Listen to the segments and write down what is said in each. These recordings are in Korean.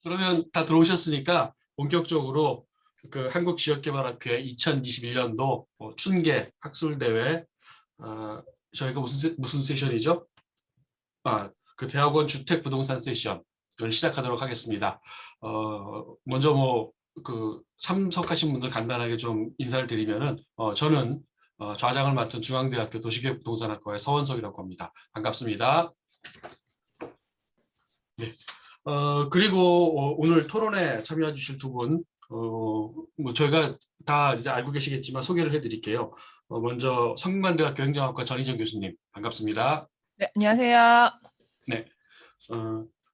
그러면 다 들어오셨으니까 본격적으로 그 한국지역개발학회 2021년도 춘계 학술대회 저희가 무슨 세션이죠? 그 대학원 주택부동산 세션을 시작하도록 하겠습니다. 먼저 그 참석하신 분들 간단하게 좀 인사를 드리면은 저는 좌장을 맡은 중앙대학교 도시계획부동산학과의 서원석이라고 합니다. 반갑습니다. 네. 그리고 오늘 토론에 참여해 주실 두 분, 저희가 다 이제 알고 계시겠지만 소개를 해드릴게요. 먼저 성균관대학교 행정학과 전희정 교수님, 반갑습니다. 네, 안녕하세요. 네.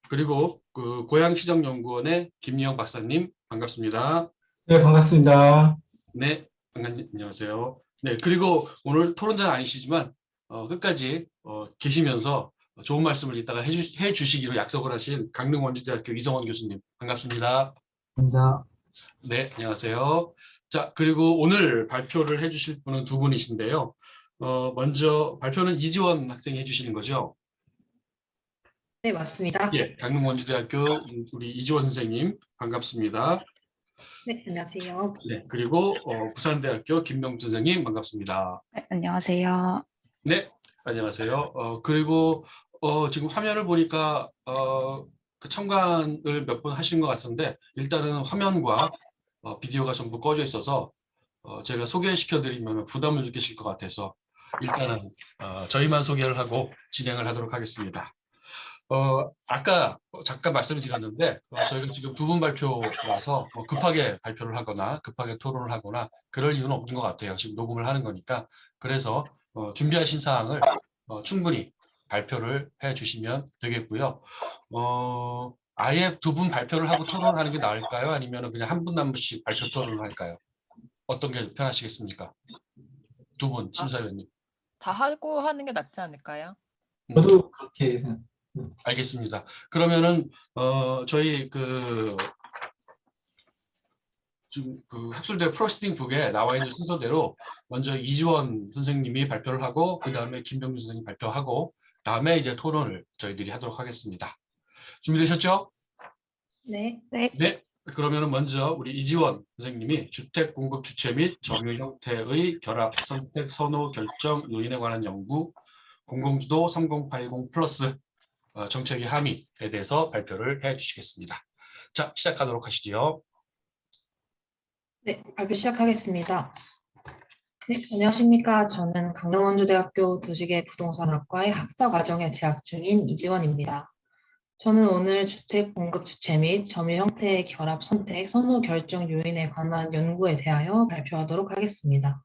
그리고 그 고양시정연구원의 김미영 박사님, 반갑습니다. 네, 반갑습니다. 네, 안녕하세요. 네, 그리고 오늘 토론자는 아니시지만 끝까지 계시면서 좋은 말씀을 이따가 해주시기로 약속을 하신 강릉원주대학교 이성원 교수님, 반갑습니다. 감사합니다. 네, 안녕하세요. 자, 그리고 오늘 발표를 해주실 분은 두 분이신데요. 먼저 발표는 이지원 학생이 해주시는 거죠? 네, 맞습니다. 예, 강릉원주대학교 우리 이지원 선생님, 반갑습니다. 네, 안녕하세요. 네, 그리고 부산대학교 김명준 선생님, 반갑습니다. 네, 안녕하세요. 네, 안녕하세요. 그리고 지금 화면을 보니까 그 참관을 몇 번 하신 것 같은데 일단은 화면과 비디오가 전부 꺼져 있어서 제가 소개시켜드리면 부담을 느끼실 것 같아서 일단은 저희만 소개를 하고 진행을 하도록 하겠습니다. 아까 잠깐 말씀을 드렸는데 저희가 지금 두 분 발표라서 급하게 발표를 하거나 급하게 토론을 하거나 그럴 이유는 없는 것 같아요. 지금 녹음을 하는 거니까. 그래서 준비하신 사항을 충분히 발표를 해주시면 되겠고요. 아예 두 분 발표를 하고 토론을 하는 게 나을까요? 아니면 그냥 한 분 한 분씩 발표 토론을 할까요? 어떤 게 편하시겠습니까? 두 분, 심사위원님. 다 하고 하는 게 낫지 않을까요? 저도 그렇게 생각합니다. 알겠습니다. 그러면은 저희 지금 그 학술대 프로시딩 북에 나와 있는 순서대로 먼저 이지원 선생님이 발표를 하고 그 다음에 김병준 선생님 발표하고 다음에 이제 토론을 저희들이 하도록 하겠습니다. 준비되셨죠? 네. 네. 그러면은 먼저 우리 이지원 선생님이 주택 공급 주체 및 점유 형태의 결합 선택 선호 결정 요인에 관한 연구 공공주도 3080 플러스 정책의 함의에 대해서 발표를 해 주시겠습니다. 자, 시작하도록 하시죠. 네, 발표 시작하겠습니다. 네, 안녕하십니까. 저는 강릉원주대학교 도시계획부동산학과의 학사과정에 재학 중인 이지원입니다. 저는 오늘 주택 공급 주체 및 점유 형태의 결합 선택 선호 결정 요인에 관한 연구에 대하여 발표하도록 하겠습니다.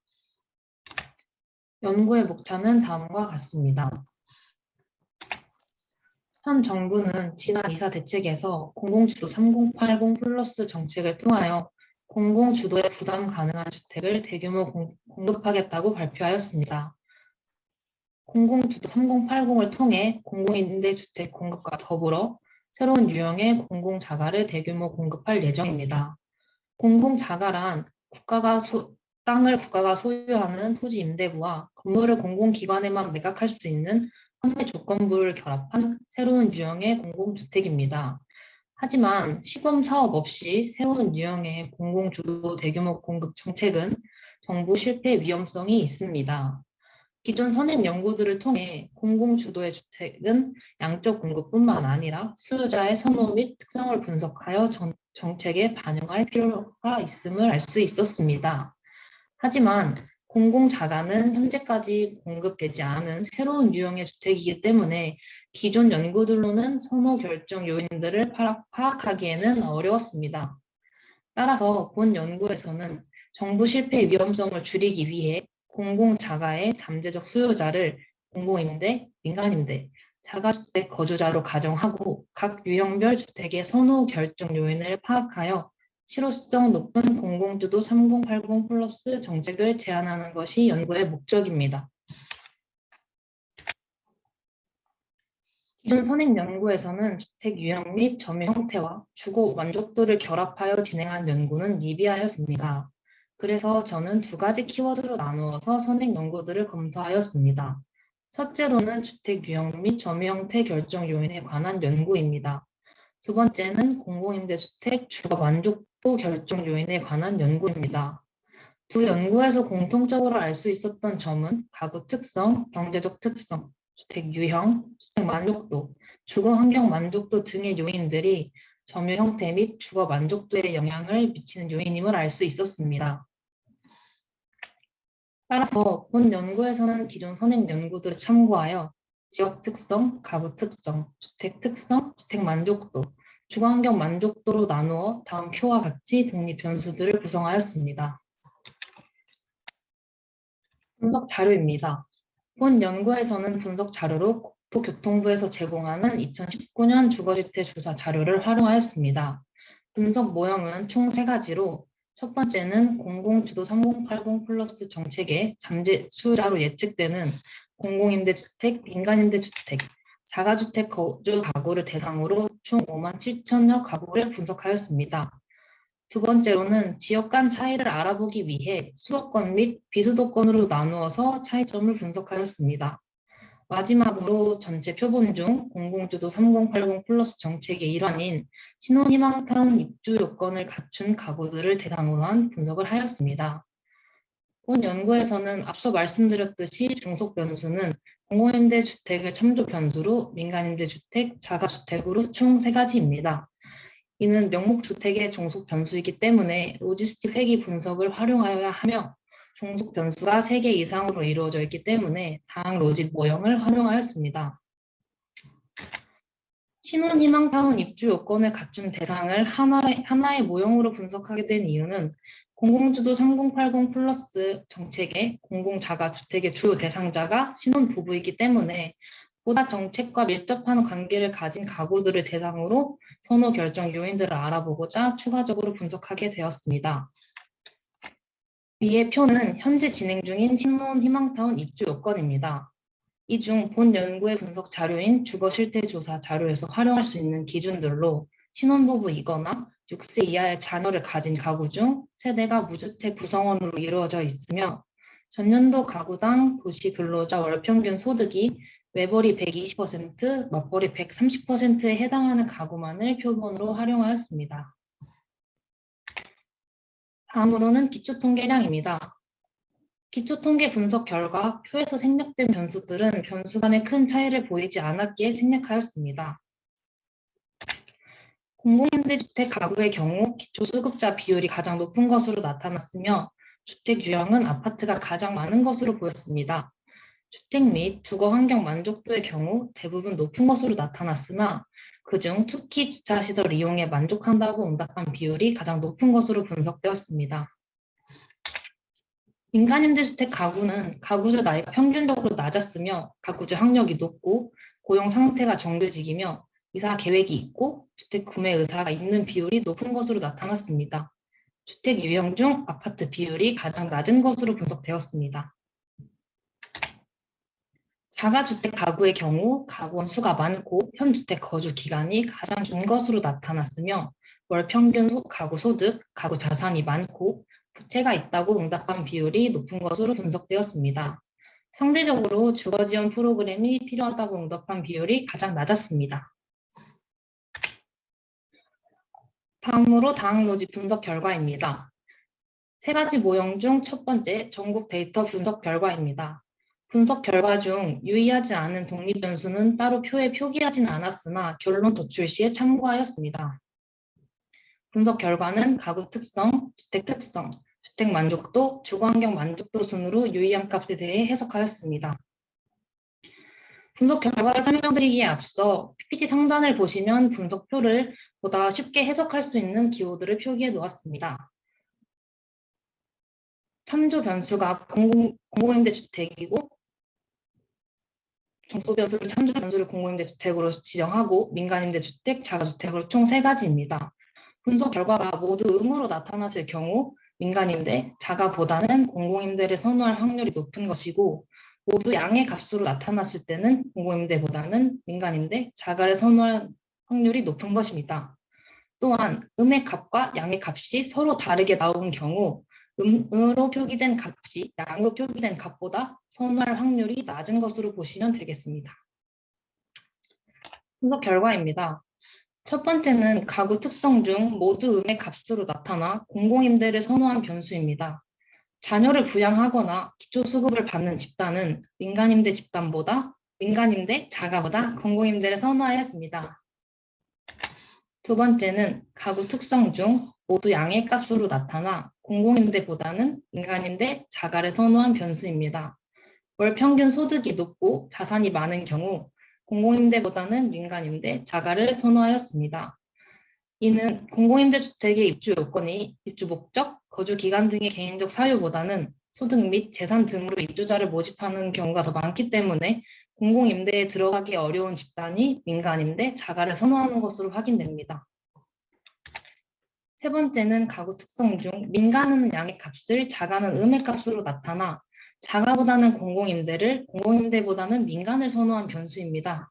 연구의 목차는 다음과 같습니다. 현 정부는 지난 이사 대책에서 공공주도 3080 플러스 정책을 통하여 공공주도에 부담 가능한 주택을 대규모 공급하겠다고 발표하였습니다. 공공주도 3080을 통해 공공임대주택 공급과 더불어 새로운 유형의 공공자가를 대규모 공급할 예정입니다. 공공자가란 땅을 국가가 소유하는 토지 임대부와 건물을 공공기관에만 매각할 수 있는 판매 조건부를 결합한 새로운 유형의 공공주택입니다. 하지만 시범 사업 없이 새로운 유형의 공공주도 대규모 공급 정책은 정부 실패 위험성이 있습니다. 기존 선행 연구들을 통해 공공주도의 주택은 양적 공급뿐만 아니라 수요자의 선호 및 특성을 분석하여 정책에 반영할 필요가 있음을 알 수 있었습니다. 하지만 공공자가는 현재까지 공급되지 않은 새로운 유형의 주택이기 때문에 기존 연구들로는 선호 결정 요인들을 파악하기에는 어려웠습니다. 따라서 본 연구에서는 정부 실패 위험성을 줄이기 위해 공공자가의 잠재적 수요자를 공공임대, 민간임대, 자가주택 거주자로 가정하고 각 유형별 주택의 선호 결정 요인을 파악하여 실효성 높은 공공주도 3080 플러스 정책을 제안하는 것이 연구의 목적입니다. 기존 선행 연구에서는 주택 유형 및 점유 형태와 주거 만족도를 결합하여 진행한 연구는 미비하였습니다. 그래서 저는 두 가지 키워드로 나누어서 선행 연구들을 검토하였습니다. 첫째로는 주택 유형 및 점유 형태 결정 요인에 관한 연구입니다. 두 번째는 공공임대주택 주거 만족도 결정 요인에 관한 연구입니다. 두 연구에서 공통적으로 알 수 있었던 점은 가구 특성, 경제적 특성, 주택 유형, 주택 만족도, 주거 환경 만족도 등의 요인들이 점유 형태 및 주거 만족도에 영향을 미치는 요인임을 알 수 있었습니다. 따라서 본 연구에서는 기존 선행 연구들을 참고하여 지역 특성, 가구 특성, 주택 특성, 주택 만족도, 주거 환경 만족도로 나누어 다음 표와 같이 독립 변수들을 구성하였습니다. 분석 자료입니다. 본 연구에서는 분석 자료로 국토교통부에서 제공하는 2019년 주거주택 조사 자료를 활용하였습니다. 분석 모형은 총 3가지로 첫 번째는 공공주도 3080 플러스 정책의 잠재수자로 예측되는 공공임대주택, 민간임대주택, 자가주택 거주 가구를 대상으로 총 5만 7천여 가구를 분석하였습니다. 두 번째로는 지역 간 차이를 알아보기 위해 수도권 및 비수도권으로 나누어서 차이점을 분석하였습니다. 마지막으로 전체 표본 중 공공주도 3080 플러스 정책의 일환인 신혼희망타운 입주 요건을 갖춘 가구들을 대상으로 한 분석을 하였습니다. 본 연구에서는 앞서 말씀드렸듯이 종속 변수는 공공임대주택을 참조 변수로 민간임대주택, 자가주택으로 총 3가지입니다. 이는 명목주택의 종속 변수이기 때문에 로지스틱 회귀 분석을 활용하여야 하며 종속 변수가 3개 이상으로 이루어져 있기 때문에 다항 로직 모형을 활용하였습니다. 신혼희망타운 입주 요건을 갖춘 대상을 하나의 모형으로 분석하게 된 이유는 공공주도 3080 플러스 정책의 공공자가주택의 주요 대상자가 신혼부부이기 때문에 보다 정책과 밀접한 관계를 가진 가구들을 대상으로 선호 결정 요인들을 알아보고자 추가적으로 분석하게 되었습니다. 위의 표는 현재 진행 중인 신혼 희망타운 입주 요건입니다. 이 중 본 연구의 분석 자료인 주거실태조사 자료에서 활용할 수 있는 기준들로 신혼부부이거나 6세 이하의 자녀를 가진 가구 중 세대가 무주택 구성원으로 이루어져 있으며 전년도 가구당 도시근로자 월평균 소득이 외벌이 120%, 맞벌이 130%에 해당하는 가구만을 표본으로 활용하였습니다. 다음으로는 기초통계량입니다. 기초통계 분석 결과 표에서 생략된 변수들은 변수 간의 큰 차이를 보이지 않았기에 생략하였습니다. 공공임대주택 가구의 경우 기초수급자 비율이 가장 높은 것으로 나타났으며 주택 유형은 아파트가 가장 많은 것으로 보였습니다. 주택 및 주거 환경 만족도의 경우 대부분 높은 것으로 나타났으나 그중 특히 주차시설 이용에 만족한다고 응답한 비율이 가장 높은 것으로 분석되었습니다. 민간임대주택 가구는 가구주 나이가 평균적으로 낮았으며 가구주 학력이 높고 고용 상태가 정규직이며 이사 계획이 있고 주택 구매 의사가 있는 비율이 높은 것으로 나타났습니다. 주택 유형 중 아파트 비율이 가장 낮은 것으로 분석되었습니다. 자가주택 가구의 경우 가구원 수가 많고 현주택 거주 기간이 가장 긴 것으로 나타났으며 월 평균 가구 소득, 가구 자산이 많고 부채가 있다고 응답한 비율이 높은 것으로 분석되었습니다. 상대적으로 주거지원 프로그램이 필요하다고 응답한 비율이 가장 낮았습니다. 다음으로 다항 로직 분석 결과입니다. 3가지 모형 중 첫 번째 전국 데이터 분석 결과입니다. 분석 결과 중 유의하지 않은 독립 변수는 따로 표에 표기하진 않았으나 결론 도출 시에 참고하였습니다. 분석 결과는 가구 특성, 주택 특성, 주택 만족도, 주거환경 만족도 순으로 유의한 값에 대해 해석하였습니다. 분석 결과를 설명드리기에 앞서 PPT 상단을 보시면 분석표를 보다 쉽게 해석할 수 있는 기호들을 표기해 놓았습니다. 참조 변수가 공공임대주택이고 종속 변수를 참조 변수를 공공임대주택으로 지정하고 민간임대주택, 자가주택으로 총 3가지입니다. 분석 결과가 모두 음으로 나타났을 경우 민간임대, 자가보다는 공공임대를 선호할 확률이 높은 것이고 모두 양의 값으로 나타났을 때는 공공임대보다는 민간임대, 자가를 선호할 확률이 높은 것입니다. 또한 음의 값과 양의 값이 서로 다르게 나온 경우 음으로 표기된 값이 양으로 표기된 값보다 선호할 확률이 낮은 것으로 보시면 되겠습니다. 분석 결과입니다. 첫 번째는 가구 특성 중 모두 음의 값으로 나타나 공공임대를 선호한 변수입니다. 자녀를 부양하거나 기초수급을 받는 집단은 민간임대 자가보다 공공임대를 선호하였습니다. 두 번째는 가구 특성 중 모두 양의 값으로 나타나 공공임대보다는 민간임대 자가를 선호한 변수입니다. 월 평균 소득이 높고 자산이 많은 경우 공공임대보다는 민간임대 자가를 선호하였습니다. 이는 공공임대주택의 입주 요건이 입주 목적, 거주 기간 등의 개인적 사유보다는 소득 및 재산 등으로 입주자를 모집하는 경우가 더 많기 때문에 공공임대에 들어가기 어려운 집단이 민간임대 자가를 선호하는 것으로 확인됩니다. 세 번째는 가구 특성 중 민간은 양의 값을 자가는 음의 값으로 나타나 자가보다는 공공임대를 공공임대보다는 민간을 선호한 변수입니다.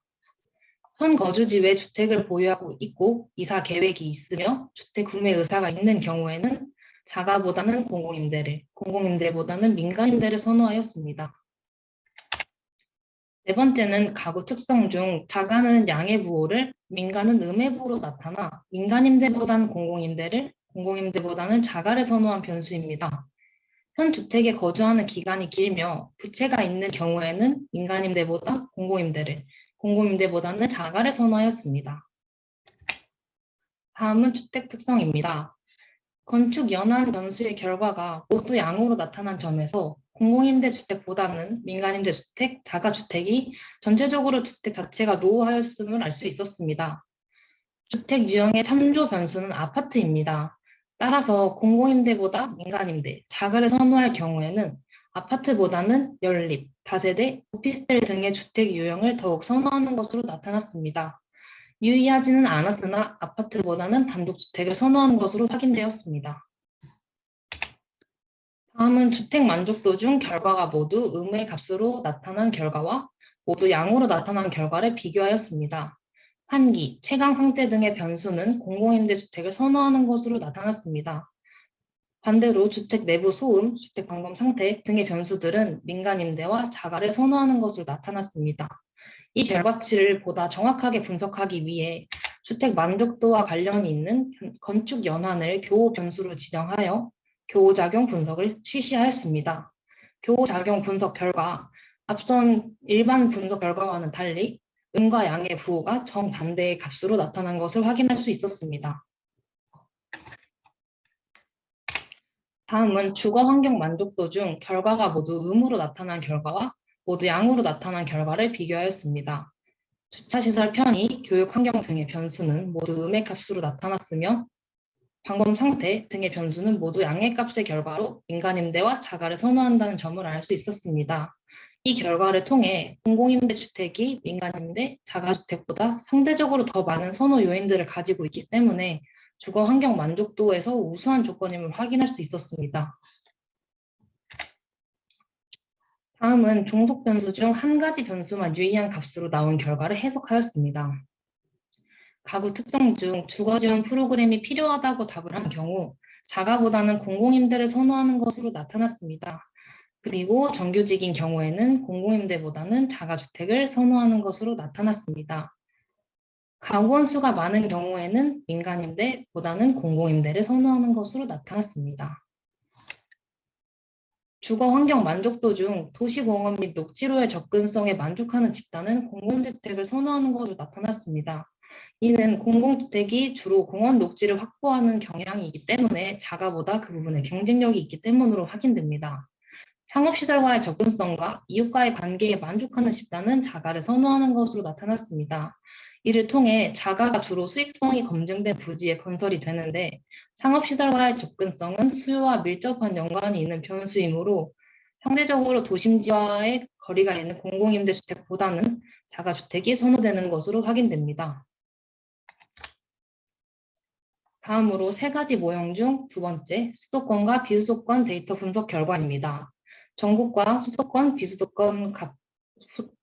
현 거주지 외 주택을 보유하고 있고 이사 계획이 있으며 주택 구매 의사가 있는 경우에는 자가보다는 공공임대를, 공공임대보다는 민간임대를 선호하였습니다. 네 번째는 가구 특성 중 자가는 양의 부호를 민간은 음의 부호로 나타나 민간임대보다는 공공임대를, 공공임대보다는 자가를 선호한 변수입니다. 현 주택에 거주하는 기간이 길며 부채가 있는 경우에는 민간임대보다 공공임대를, 공공임대보다는 자가를 선호하였습니다. 다음은 주택 특성입니다. 건축 연한 변수의 결과가 모두 양으로 나타난 점에서 공공임대 주택보다는 민간임대 주택, 자가주택이 전체적으로 주택 자체가 노후하였음을 알 수 있었습니다. 주택 유형의 참조 변수는 아파트입니다. 따라서 공공임대보다 민간임대, 자가를 선호할 경우에는 아파트보다는 연립, 다세대, 오피스텔 등의 주택 유형을 더욱 선호하는 것으로 나타났습니다. 유의하지는 않았으나 아파트보다는 단독주택을 선호하는 것으로 확인되었습니다. 다음은 주택 만족도 중 결과가 모두 음의 값으로 나타난 결과와 모두 양으로 나타난 결과를 비교하였습니다. 환기, 채광 상태 등의 변수는 공공임대주택을 선호하는 것으로 나타났습니다. 반대로 주택 내부 소음, 주택 방범 상태 등의 변수들은 민간임대와 자가를 선호하는 것으로 나타났습니다. 이 결과치를 보다 정확하게 분석하기 위해 주택 만족도와 관련이 있는 건축 연한을 교호 변수로 지정하여 교호작용 분석을 실시하였습니다. 교호작용 분석 결과, 앞선 일반 분석 결과와는 달리 음과 양의 부호가 정반대의 값으로 나타난 것을 확인할 수 있었습니다. 다음은 주거 환경 만족도 중 결과가 모두 음으로 나타난 결과와 모두 양으로 나타난 결과를 비교하였습니다. 주차시설 편의, 교육 환경 등의 변수는 모두 음의 값으로 나타났으며 방범 상태 등의 변수는 모두 양의 값의 결과로 민간임대와 자가를 선호한다는 점을 알 수 있었습니다. 이 결과를 통해 공공임대주택이 민간임대, 자가주택보다 상대적으로 더 많은 선호 요인들을 가지고 있기 때문에 주거 환경 만족도에서 우수한 조건임을 확인할 수 있었습니다. 다음은 종속 변수 중 한 가지 변수만 유의한 값으로 나온 결과를 해석하였습니다. 가구 특성 중 주거 지원 프로그램이 필요하다고 답을 한 경우 자가보다는 공공임대를 선호하는 것으로 나타났습니다. 그리고 정규직인 경우에는 공공임대보다는 자가주택을 선호하는 것으로 나타났습니다. 가구원 수가 많은 경우에는 민간임대보다는 공공임대를 선호하는 것으로 나타났습니다. 주거 환경 만족도 중 도시공원 및 녹지로의 접근성에 만족하는 집단은 공공주택을 선호하는 것으로 나타났습니다. 이는 공공주택이 주로 공원 녹지를 확보하는 경향이기 때문에 자가보다 그 부분에 경쟁력이 있기 때문으로 확인됩니다. 상업시설과의 접근성과 이웃과의 관계에 만족하는 집단은 자가를 선호하는 것으로 나타났습니다. 이를 통해 자가가 주로 수익성이 검증된 부지에 건설이 되는데 상업시설과의 접근성은 수요와 밀접한 연관이 있는 변수이므로 상대적으로 도심지와의 거리가 있는 공공임대주택보다는 자가주택이 선호되는 것으로 확인됩니다. 다음으로 세 가지 모형 중 두 번째, 수도권과 비수도권 데이터 분석 결과입니다. 전국과 수도권, 비수도권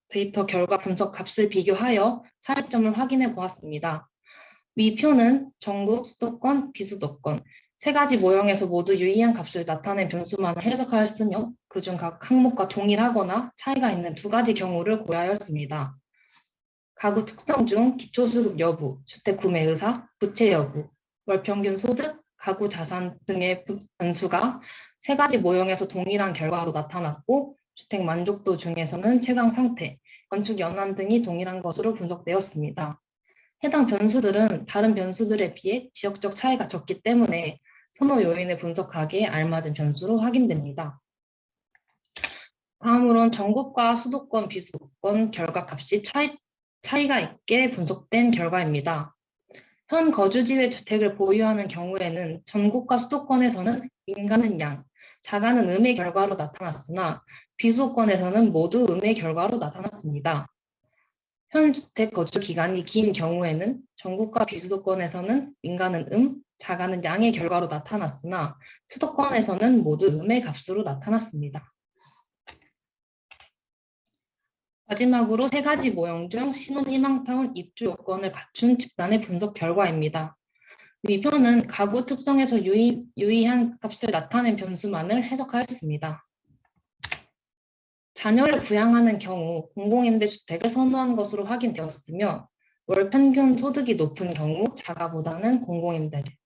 데이터 결과 분석 값을 비교하여 차이점을 확인해 보았습니다. 위 표는 전국, 수도권, 비수도권 세 가지 모형에서 모두 유의한 값을 나타낸 변수만을 해석하였으며 그중 각 항목과 동일하거나 차이가 있는 두 가지 경우를 고려하였습니다. 가구 특성 중 기초수급 여부, 주택 구매 의사, 부채 여부, 월평균 소득, 가구 자산 등의 변수가 세 가지 모형에서 동일한 결과로 나타났고 주택 만족도 중에서는 채광 상태, 건축 연한 등이 동일한 것으로 분석되었습니다. 해당 변수들은 다른 변수들에 비해 지역적 차이가 적기 때문에 선호 요인을 분석하기에 알맞은 변수로 확인됩니다. 다음으로는 전국과 수도권, 비수도권 결과값이 차이가 있게 분석된 결과입니다. 현 거주지의 주택을 보유하는 경우에는 전국과 수도권에서는 민가는 양, 자가는 음의 결과로 나타났으나 비수도권에서는 모두 음의 결과로 나타났습니다. 현 주택 거주 기간이 긴 경우에는 전국과 비수도권에서는 민가는 자가는 양의 결과로 나타났으나 수도권에서는 모두 음의 값으로 나타났습니다. 마지막으로 세 가지 모형 중 신혼희망타운 입주 요건을 갖춘 집단의 분석 결과입니다. 위 표는 가구 특성에서 유의한 값을 나타낸 변수만을 해석하였습니다. 자녀를 부양하는 경우 공공임대주택을 선호한 것으로 확인되었으며 월 평균 소득이 높은 경우 자가보다는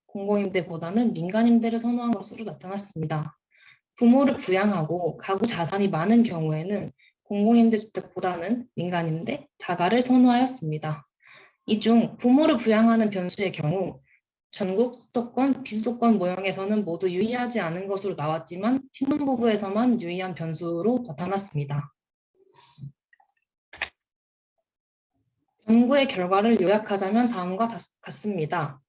공공임대보다는 민간임대를 선호한 것으로 나타났습니다. 부모를 부양하고 가구 자산이 많은 경우에는 공공임대주택보다는 민간임대, 자가를 선호하였습니다. 이 중 부모를 부양하는 변수의 경우 전국, 수도권, 비수도권 모형에서는 모두 유의하지 않은 것으로 나왔지만 신혼부부에서만 유의한 변수로 나타났습니다. 연구의 결과를 요약하자면 다음과 같습니다.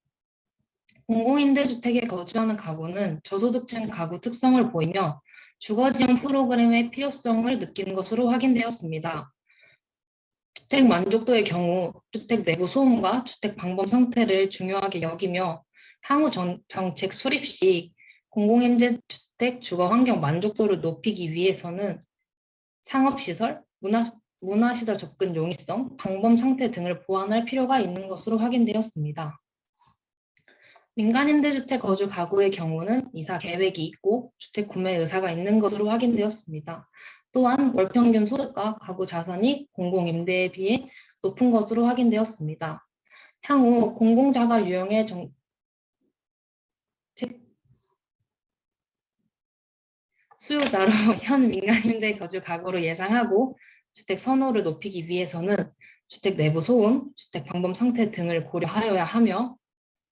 공공임대주택에 거주하는 가구는 저소득층 가구 특성을 보이며 주거지원 프로그램의 필요성을 느끼는 것으로 확인되었습니다. 주택 만족도의 경우 주택 내부 소음과 주택 방범 상태를 중요하게 여기며 향후 정책 수립 시 공공임대주택 주거 환경 만족도를 높이기 위해서는 상업시설, 문화시설 접근 용이성, 방범 상태 등을 보완할 필요가 있는 것으로 확인되었습니다. 민간임대주택 거주 가구의 경우는 이사 계획이 있고 주택 구매 의사가 있는 것으로 확인되었습니다. 또한 월평균 소득과 가구 자산이 공공임대에 비해 높은 것으로 확인되었습니다. 향후 공공자가 유형의 정책 수요자로 현 민간임대 거주 가구를 예상하고 주택 선호를 높이기 위해서는 주택 내부 소음, 주택 방범 상태 등을 고려하여야 하며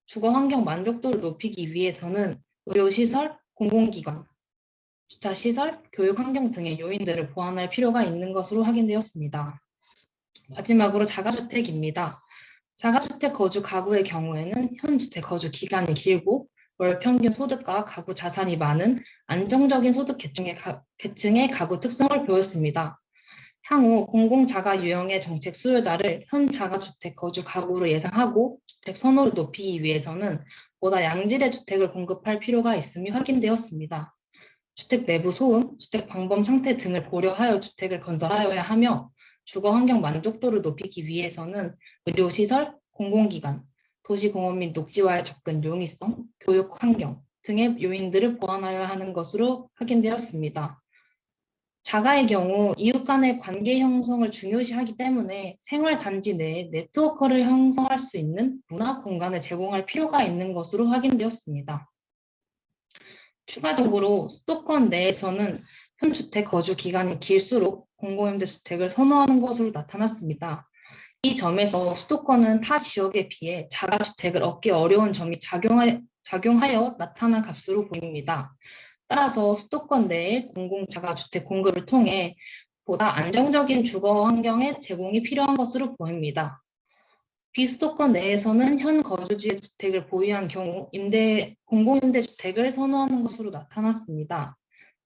주거 환경 만족도를 높이기 위해서는 의료시설, 공공기관, 주차시설, 교육환경 등의 요인들을 보완할 필요가 있는 것으로 확인되었습니다. 마지막으로 자가주택입니다. 자가주택 거주 가구의 경우에는 현 주택 거주 기간이 길고 월 평균 소득과 가구 자산이 많은 안정적인 소득 계층의 가구 특성을 보였습니다. 향후 공공자가 유형의 정책 수요자를 현 자가주택 거주 가구로 예상하고 주택 선호를 높이기 위해서는 보다 양질의 주택을 공급할 필요가 있음이 확인되었습니다. 주택 내부 소음, 주택 방범 상태 등을 고려하여 주택을 건설하여야 하며 주거 환경 만족도를 높이기 위해서는 의료시설, 공공기관, 도시공업 및 녹지와의 접근 용이성, 교육 환경 등의 요인들을 보완하여야 하는 것으로 확인되었습니다. 자가의 경우 이웃 간의 관계 형성을 중요시하기 때문에 생활단지 내에 네트워크를 형성할 수 있는 문화 공간을 제공할 필요가 있는 것으로 확인되었습니다. 추가적으로 수도권 내에서는 현 주택 거주 기간이 길수록 공공임대주택을 선호하는 것으로 나타났습니다. 이 점에서 수도권은 타 지역에 비해 자가주택을 얻기 어려운 점이 작용하여 나타난 값으로 보입니다. 따라서 수도권 내의 공공자가주택 공급을 통해 보다 안정적인 주거 환경의 제공이 필요한 것으로 보입니다. 비수도권 내에서는 현 거주지의 주택을 보유한 경우 공공임대주택을 선호하는 것으로 나타났습니다.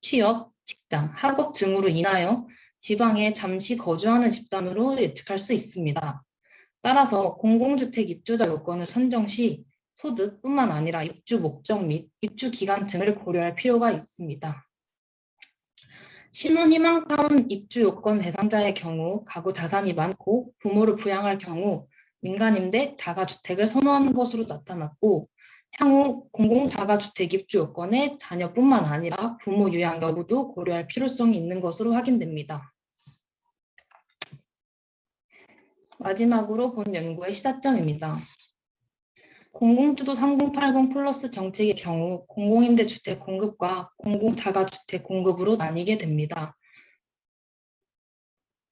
취업, 직장, 학업 등으로 인하여 지방에 잠시 거주하는 집단으로 예측할 수 있습니다. 따라서 공공주택 입주자 요건을 선정 시 소득뿐만 아니라 입주 목적 및 입주 기간 등을 고려할 필요가 있습니다. 신혼희망타운 입주 요건 대상자의 경우 가구 자산이 많고 부모를 부양할 경우 민간임대, 자가주택을 선호하는 것으로 나타났고 향후 공공자가주택 입주 요건에 자녀뿐만 아니라 부모 유양 여부도 고려할 필요성이 있는 것으로 확인됩니다. 마지막으로 본 연구의 시사점입니다. 공공주도 3080 플러스 정책의 경우 공공임대주택 공급과 공공자가주택 공급으로 나뉘게 됩니다.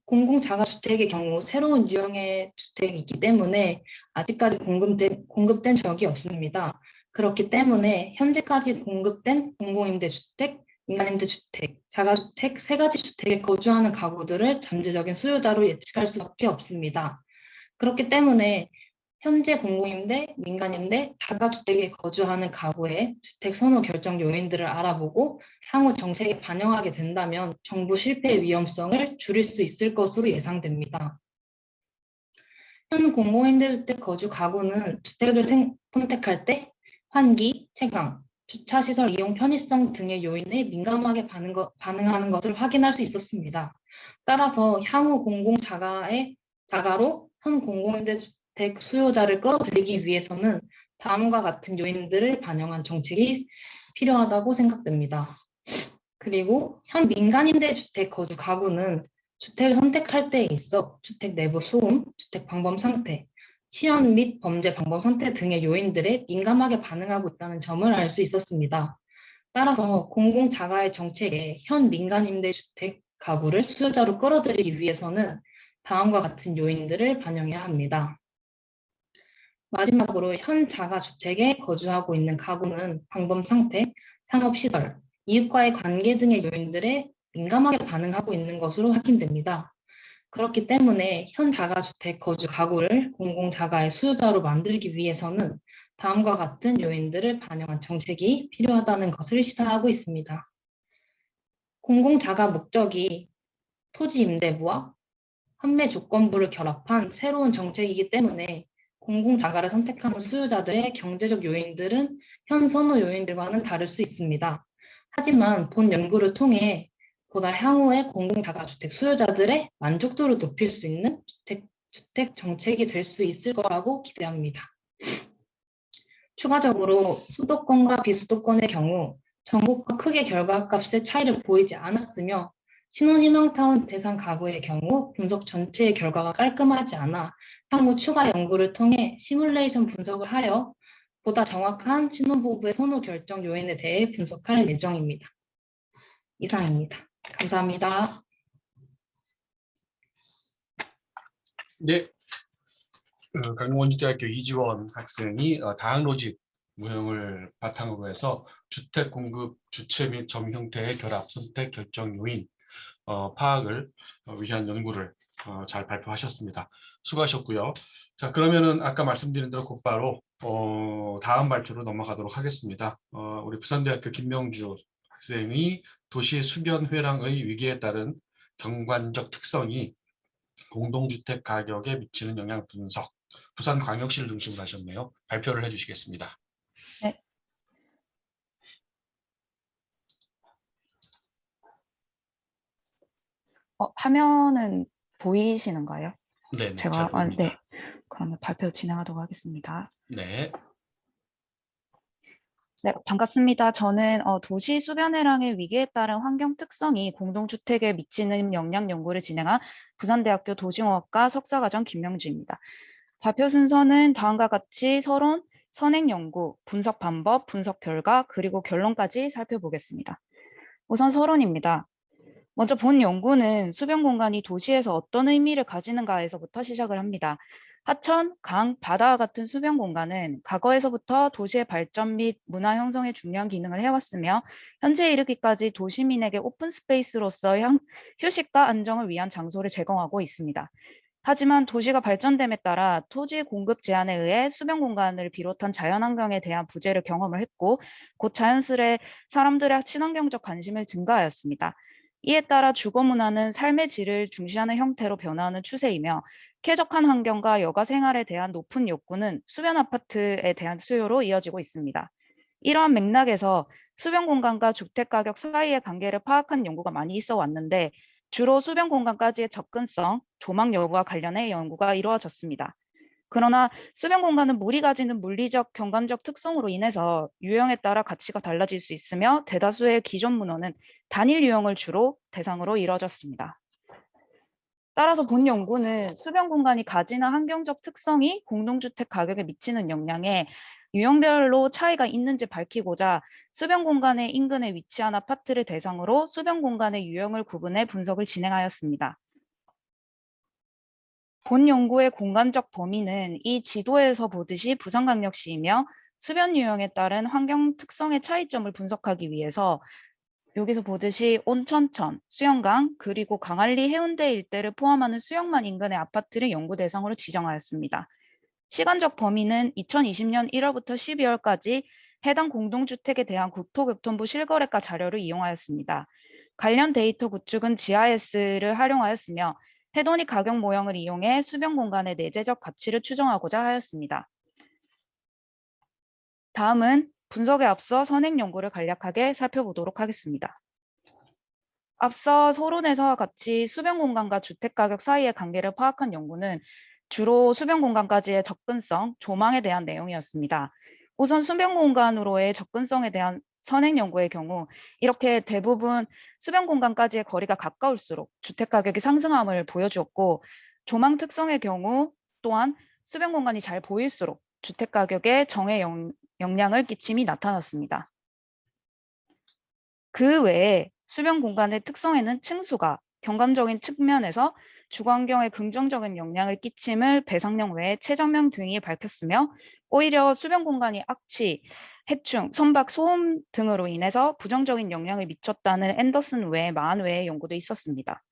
공공자가주택의 경우 새로운 유형의 주택이기 때문에 아직까지 공급된 적이 없습니다. 그렇기 때문에 현재까지 공급된 공공임대주택, 민간임대주택, 자가주택 세 가지 주택에 거주하는 가구들을 잠재적인 수요자로 예측할 수밖에 없습니다. 그렇기 때문에 현재 공공임대, 민간임대, 자가주택에 거주하는 가구의 주택 선호 결정 요인들을 알아보고 향후 정책에 반영하게 된다면 정부 실패의 위험성을 줄일 수 있을 것으로 예상됩니다. 현 공공임대주택 거주 가구는 주택을 선택할 때 환기, 채광, 주차시설 이용 편의성 등의 요인에 민감하게 반응하는 것을 확인할 수 있었습니다. 따라서 향후 자가로 현 공공임대주택 수요자를 끌어들이기 위해서는 다음과 같은 요인들을 반영한 정책이 필요하다고 생각됩니다. 그리고 현 민간임대주택 거주 가구는 주택을 선택할 때에 있어 주택 내부 소음, 주택 방범 상태, 치안 및 범죄 방범 상태 등의 요인들에 민감하게 반응하고 있다는 점을 알 수 있었습니다. 따라서 공공자가의 정책에 현 민간임대주택 가구를 수요자로 끌어들이기 위해서는 다음과 같은 요인들을 반영해야 합니다. 마지막으로 현 자가주택에 거주하고 있는 가구는 방범 상태, 상업시설, 이웃과의 관계 등의 요인들에 민감하게 반응하고 있는 것으로 확인됩니다. 그렇기 때문에 현 자가주택 거주 가구를 공공자가의 수요자로 만들기 위해서는 다음과 같은 요인들을 반영한 정책이 필요하다는 것을 시사하고 있습니다. 공공자가 목적이 토지 임대부와 판매 조건부를 결합한 새로운 정책이기 때문에 공공자가를 선택하는 수요자들의 경제적 요인들은 현 선호 요인들과는 다를 수 있습니다. 하지만 본 연구를 통해 보다 향후의 공공자가주택 수요자들의 만족도를 높일 수 있는 주택 정책이 될 수 있을 거라고 기대합니다. 추가적으로 수도권과 비수도권의 경우 전국과 크게 결과값의 차이를 보이지 않았으며 신혼희망타운 대상 가구의 경우 분석 전체의 결과가 깔끔하지 않아 향후 추가 연구를 통해 시뮬레이션 분석을 하여 보다 정확한 신혼부부의 선호 결정 요인에 대해 분석할 예정입니다. 이상입니다. 감사합니다. 네, 강원주대학교 이지원 학생이 다항로직 모형을 바탕으로 해서 주택 공급 주체 및 점 형태의 결합 선택 결정 요인 파악을 위한 연구를 잘 발표하셨습니다. 수고하셨고요. 자, 그러면은 아까 말씀드린 대로 곧바로 다음 발표로 넘어가도록 하겠습니다. 우리 부산대학교 김명주 학생이 도시 수변 회랑의 위기에 따른 경관적 특성이 공동주택 가격에 미치는 영향 분석, 부산광역시를 중심으로 하셨네요. 발표를 해주시겠습니다. 네. 화면은 보이시는가요? 네, 제가 잘 보입니다. 네. 그러면 발표 진행하도록 하겠습니다. 네, 네, 반갑습니다. 저는 도시 수변해랑의 위기에 따른 환경 특성이 공동주택에 미치는 영향 연구를 진행한 부산대학교 도시공학과 석사과정 김명주입니다. 발표 순서는 다음과 같이 서론, 선행 연구, 분석 방법, 분석 결과, 그리고 결론까지 살펴보겠습니다. 우선 서론입니다. 먼저 본 연구는 수변 공간이 도시에서 어떤 의미를 가지는가에서부터 시작을 합니다. 하천, 강, 바다와 같은 수변 공간은 과거에서부터 도시의 발전 및 문화 형성에 중요한 기능을 해왔으며 현재에 이르기까지 도시민에게 오픈 스페이스로서 휴식과 안정을 위한 장소를 제공하고 있습니다. 하지만 도시가 발전됨에 따라 토지 공급 제한에 의해 수변 공간을 비롯한 자연환경에 대한 부재를 경험을 했고 곧 자연스레 사람들의 친환경적 관심을 증가하였습니다. 이에 따라 주거 문화는 삶의 질을 중시하는 형태로 변화하는 추세이며 쾌적한 환경과 여가 생활에 대한 높은 욕구는 수변 아파트에 대한 수요로 이어지고 있습니다. 이러한 맥락에서 수변 공간과 주택 가격 사이의 관계를 파악한 연구가 많이 있어 왔는데 주로 수변 공간까지의 접근성, 조망 여부와 관련해 연구가 이루어졌습니다. 그러나 수변 공간은 물이 가지는 물리적, 경관적 특성으로 인해서 유형에 따라 가치가 달라질 수 있으며 대다수의 기존 문헌은 단일 유형을 주로 대상으로 이루어졌습니다. 따라서 본 연구는 수변 공간이 가지는 환경적 특성이 공동주택 가격에 미치는 영향에 유형별로 차이가 있는지 밝히고자 수변 공간의 인근에 위치한 아파트를 대상으로 수변 공간의 유형을 구분해 분석을 진행하였습니다. 본 연구의 공간적 범위는 이 지도에서 보듯이 부산광역시이며 수변 유형에 따른 환경 특성의 차이점을 분석하기 위해서 여기서 보듯이 온천천, 수영강, 그리고 강안리 해운대 일대를 포함하는 수영만 인근의 아파트를 연구 대상으로 지정하였습니다. 시간적 범위는 2020년 1월부터 12월까지 해당 공동주택에 대한 국토교통부 실거래가 자료를 이용하였습니다. 관련 데이터 구축은 GIS를 활용하였으며 해돋이 가격 모형을 이용해 수변 공간의 내재적 가치를 추정하고자 하였습니다. 다음은 분석에 앞서 선행 연구를 간략하게 살펴보도록 하겠습니다. 앞서 서론에서와 같이 수변 공간과 주택 가격 사이의 관계를 파악한 연구는 주로 수변 공간까지의 접근성, 조망에 대한 내용이었습니다. 우선 수변 공간으로의 접근성에 대한 선행 연구의 경우 이렇게 대부분 수변 공간까지의 거리가 가까울수록 주택 가격이 상승함을 보여주었고, 조망 특성의 경우 또한 수변 공간이 잘 보일수록 주택 가격에 정의 영향을 끼침이 나타났습니다. 그 외에 수변 공간의 특성에는 층수가 경감적인 측면에서 주거환경에 긍정적인 영향을 끼침을 배상령 외에 최정명 등이 밝혔으며, 오히려 수변 공간이 악취, 해충, 선박, 소음 등으로 인해서 부정적인 영향을 미쳤다는 앤더슨 외 마한 외의 연구도 있었습니다.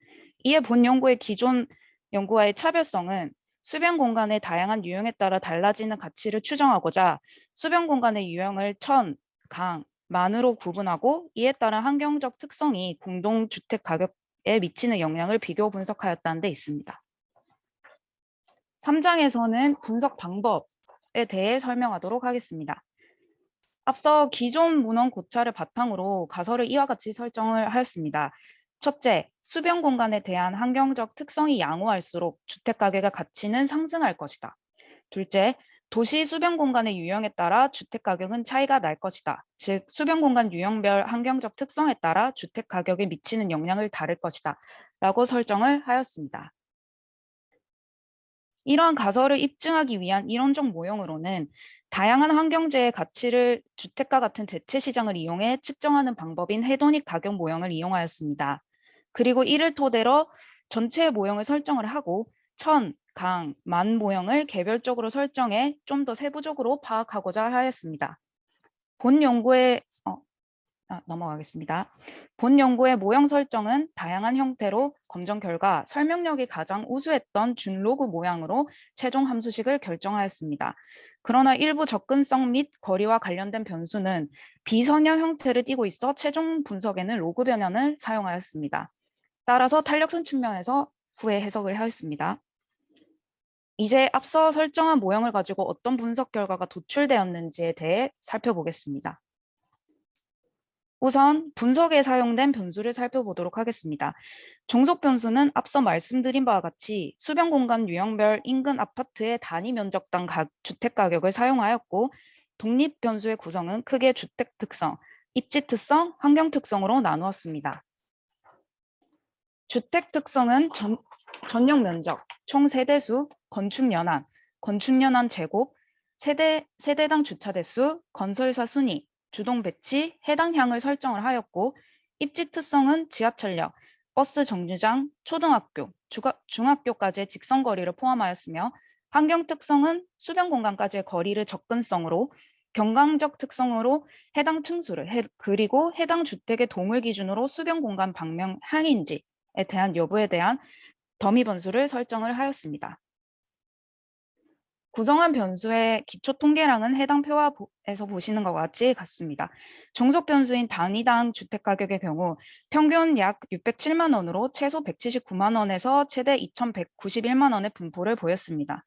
이에 본 연구의 기존 연구와의 차별성은 수변 공간의 다양한 유형에 따라 달라지는 가치를 추정하고자 수변 공간의 유형을 천, 강, 만으로 구분하고 이에 따른 환경적 특성이 공동주택 가격에 미치는 영향을 비교 분석하였다는 데 있습니다. 3장에서는 분석 방법에 대해 설명하도록 하겠습니다. 앞서 기존 문헌 고찰을 바탕으로 가설을 이와 같이 설정을 하였습니다. 첫째, 수변 공간에 대한 환경적 특성이 양호할수록 주택 가격의 가치는 상승할 것이다. 둘째, 도시 수변 공간의 유형에 따라 주택 가격은 차이가 날 것이다. 즉, 수변 공간 유형별 환경적 특성에 따라 주택 가격에 미치는 영향을 다를 것이다. 라고 설정을 하였습니다. 이러한 가설을 입증하기 위한 이론적 모형으로는 다양한 환경재해 가치를 주택과 같은 대체 시장을 이용해 측정하는 방법인 해돋이 가격 모형을 이용하였습니다. 그리고 이를 토대로 전체 모형을 설정을 하고 천, 강, 만 모형을 개별적으로 설정해 좀 더 세부적으로 파악하고자 하였습니다. 본 연구의 넘어가겠습니다. 본 연구의 모형 설정은 다양한 형태로 검정 결과 설명력이 가장 우수했던 준로그 모양으로 최종 함수식을 결정하였습니다. 그러나 일부 접근성 및 거리와 관련된 변수는 비선형 형태를 띠고 있어 최종 분석에는 로그 변환을 사용하였습니다. 따라서 탄력성 측면에서 후에 해석을 하였습니다. 이제 앞서 설정한 모형을 가지고 어떤 분석 결과가 도출되었는지에 대해 살펴보겠습니다. 우선 분석에 사용된 변수를 살펴보도록 하겠습니다. 종속 변수는 앞서 말씀드린 바와 같이 수변 공간 유형별 인근 아파트의 단위 면적당 주택 가격을 사용하였고, 독립 변수의 구성은 크게 주택 특성, 입지 특성, 환경 특성으로 나누었습니다. 주택 특성은 전용 면적, 총 세대수, 건축 연한 제곱, 세대당 주차 대수, 건설사 순위, 주동 배치, 해당 향을 설정을 하였고, 입지 특성은 지하철역, 버스 정류장, 초등학교, 중학교까지의 직선 거리를 포함하였으며, 환경 특성은 수변 공간까지의 거리를 접근성으로, 경강적 특성으로 해당 층수를, 그리고 해당 주택의 동을 기준으로 수변 공간 방면 향인지에 대한 여부에 대한 더미 변수를 설정을 하였습니다. 구성한 변수의 기초 통계량은 해당 표에서 보시는 것과 같이 같습니다. 종속 변수인 단위당 주택 가격의 경우 평균 약 607만 원으로 최소 179만 원에서 최대 2191만 원의 분포를 보였습니다.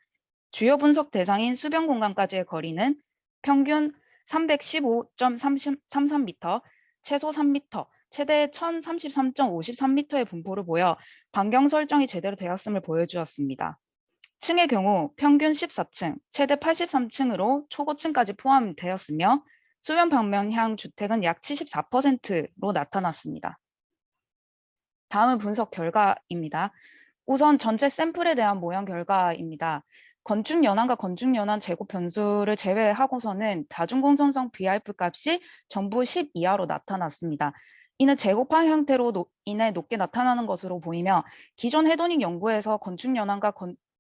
주요 분석 대상인 수변 공간까지의 거리는 평균 315.33m, 최소 3m, 최대 1033.53m의 분포를 보여 반경 설정이 제대로 되었음을 보여주었습니다. 층의 경우 평균 14층, 최대 83층으로 초고층까지 포함되었으며 수변 방면향 주택은 약 74%로 나타났습니다. 다음은 분석 결과입니다. 우선 전체 샘플에 대한 모형 결과입니다. 건축 연한과 건축 연한 제곱 변수를 제외하고서는 다중공전성 BRF 값이 전부 10 이하로 나타났습니다. 이는 제곱한 형태로 인해 높게 나타나는 것으로 보이며 기존 헤도닉 연구에서 건축 연한과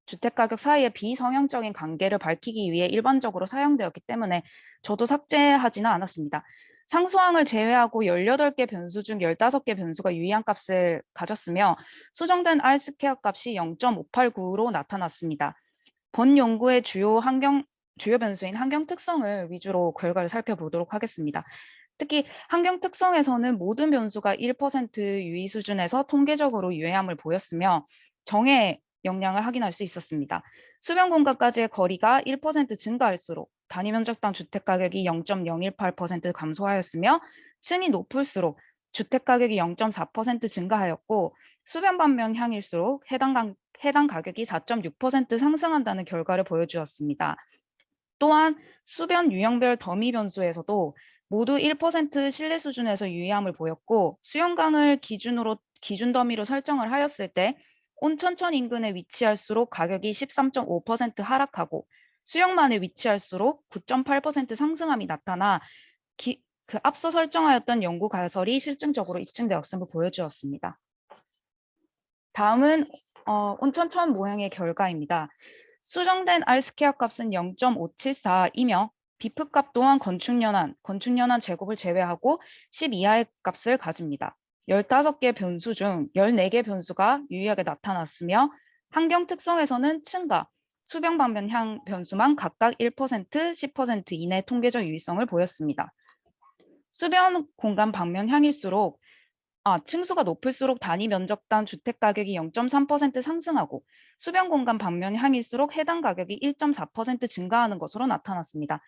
주택가격 사이의 비성형적인 관계를 밝히기 위해 일반적으로 사용되었기 때문에 저도 삭제하지는 않았습니다. 상수항을 제외하고 18개 변수 중 15개 변수가 유의한 값을 가졌으며 수정된 R 스퀘어 값이 0.589로 나타났습니다. 본 연구의 주요 변수인 환경 특성을 위주로 결과를 살펴보도록 하겠습니다. 특히 환경 특성에서는 모든 변수가 1% 유의 수준에서 통계적으로 유해함을 보였으며 정의 영향을 확인할 수 있었습니다. 수변 공간까지의 거리가 1% 증가할수록 단위 면적당 주택 가격이 0.018% 감소하였으며 층이 높을수록 주택 가격이 0.4% 증가하였고 수변 반면향일수록 해당 가격이 4.6% 상승한다는 결과를 보여주었습니다. 또한 수변 유형별 더미 변수에서도 모두 1% 신뢰 수준에서 유의함을 보였고 수영강을 기준 더미로 설정을 하였을 때 온천천 인근에 위치할수록 가격이 13.5% 하락하고 수영만에 위치할수록 9.8% 상승함이 나타나 그 앞서 설정하였던 연구 가설이 실증적으로 입증되었음을 보여주었습니다. 다음은 온천천 모형의 결과입니다. 수정된 R 스퀘어 값은 0.574이며 비프 값 또한 건축연한 제곱을 제외하고 10 이하의 값을 가집니다. 15개 변수 중 14개 변수가 유의하게 나타났으며 환경 특성에서는 층과 수변 방면향 변수만 각각 1%, 10% 이내 통계적 유의성을 보였습니다. 수변 공간 방면향일수록 층수가 높을수록 단위 면적당 주택 가격이 0.3% 상승하고 수변 공간 방면향일수록 해당 가격이 1.4% 증가하는 것으로 나타났습니다.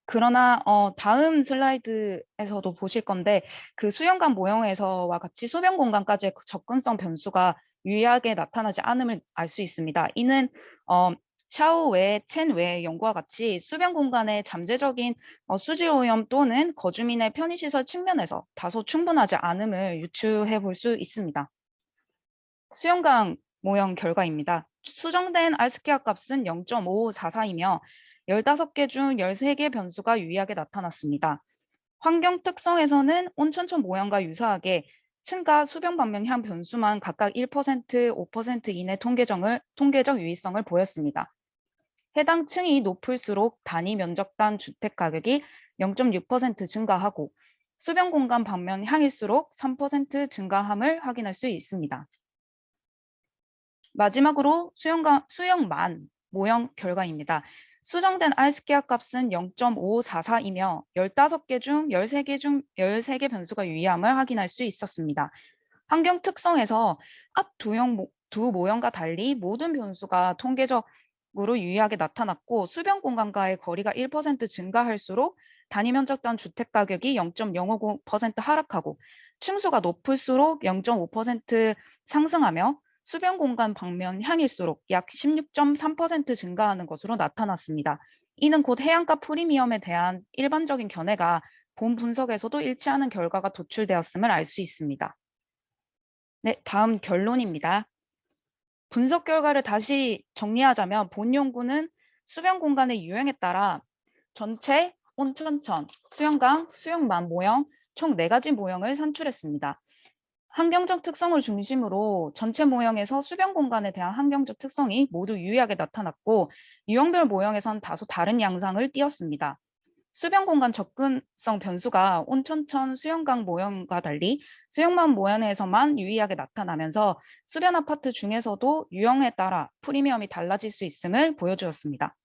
그러나 다음 슬라이드에서도 보실 건데 그 수영강 모형에서와 같이 수변 공간까지의 접근성 변수가 유의하게 나타나지 않음을 알 수 있습니다. 이는 샤오 외, 첸 외 연구와 같이 수변 공간의 잠재적인 수질 오염 또는 거주민의 편의시설 측면에서 다소 충분하지 않음을 유추해 볼 수 있습니다. 수영강 모형 결과입니다. 수정된 R 스퀘어 값은 0.5544이며 15개 중 13개 변수가 유의하게 나타났습니다. 환경 특성에서는 온천천 모형과 유사하게 층과 수변 방면향 변수만 각각 1%, 5% 이내 통계적 유의성을 보였습니다. 해당 층이 높을수록 단위 면적당 주택 가격이 0.6% 증가하고 수변 공간 방면향일수록 3% 증가함을 확인할 수 있습니다. 마지막으로 수영만 모형 결과입니다. 수정된 R 스퀘어 값은 0.5544이며 15개 중 13개 변수가 유의함을 확인할 수 있었습니다. 환경 특성에서 앞 두 모형과 달리 모든 변수가 통계적으로 유의하게 나타났고 수변 공간과의 거리가 1% 증가할수록 단위 면적당 주택 가격이 0.050% 하락하고 층수가 높을수록 0.5% 상승하며 수변 공간 방면향일수록 약 16.3% 증가하는 것으로 나타났습니다. 이는 곧 해안가 프리미엄에 대한 일반적인 견해가 본 분석에서도 일치하는 결과가 도출되었음을 알 수 있습니다. 네, 다음 결론입니다. 분석 결과를 다시 정리하자면 본 연구는 수변 공간의 유형에 따라 전체 온천천, 수영강, 수영만 모형 총 4가지 모형을 산출했습니다. 환경적 특성을 중심으로 전체 모형에서 수변 공간에 대한 환경적 특성이 모두 유의하게 나타났고 유형별 모형에선 다소 다른 양상을 띄었습니다. 수변 공간 접근성 변수가 온천천 수영강 모형과 달리 수영만 모형에서만 유의하게 나타나면서 수변 아파트 중에서도 유형에 따라 프리미엄이 달라질 수 있음을 보여주었습니다.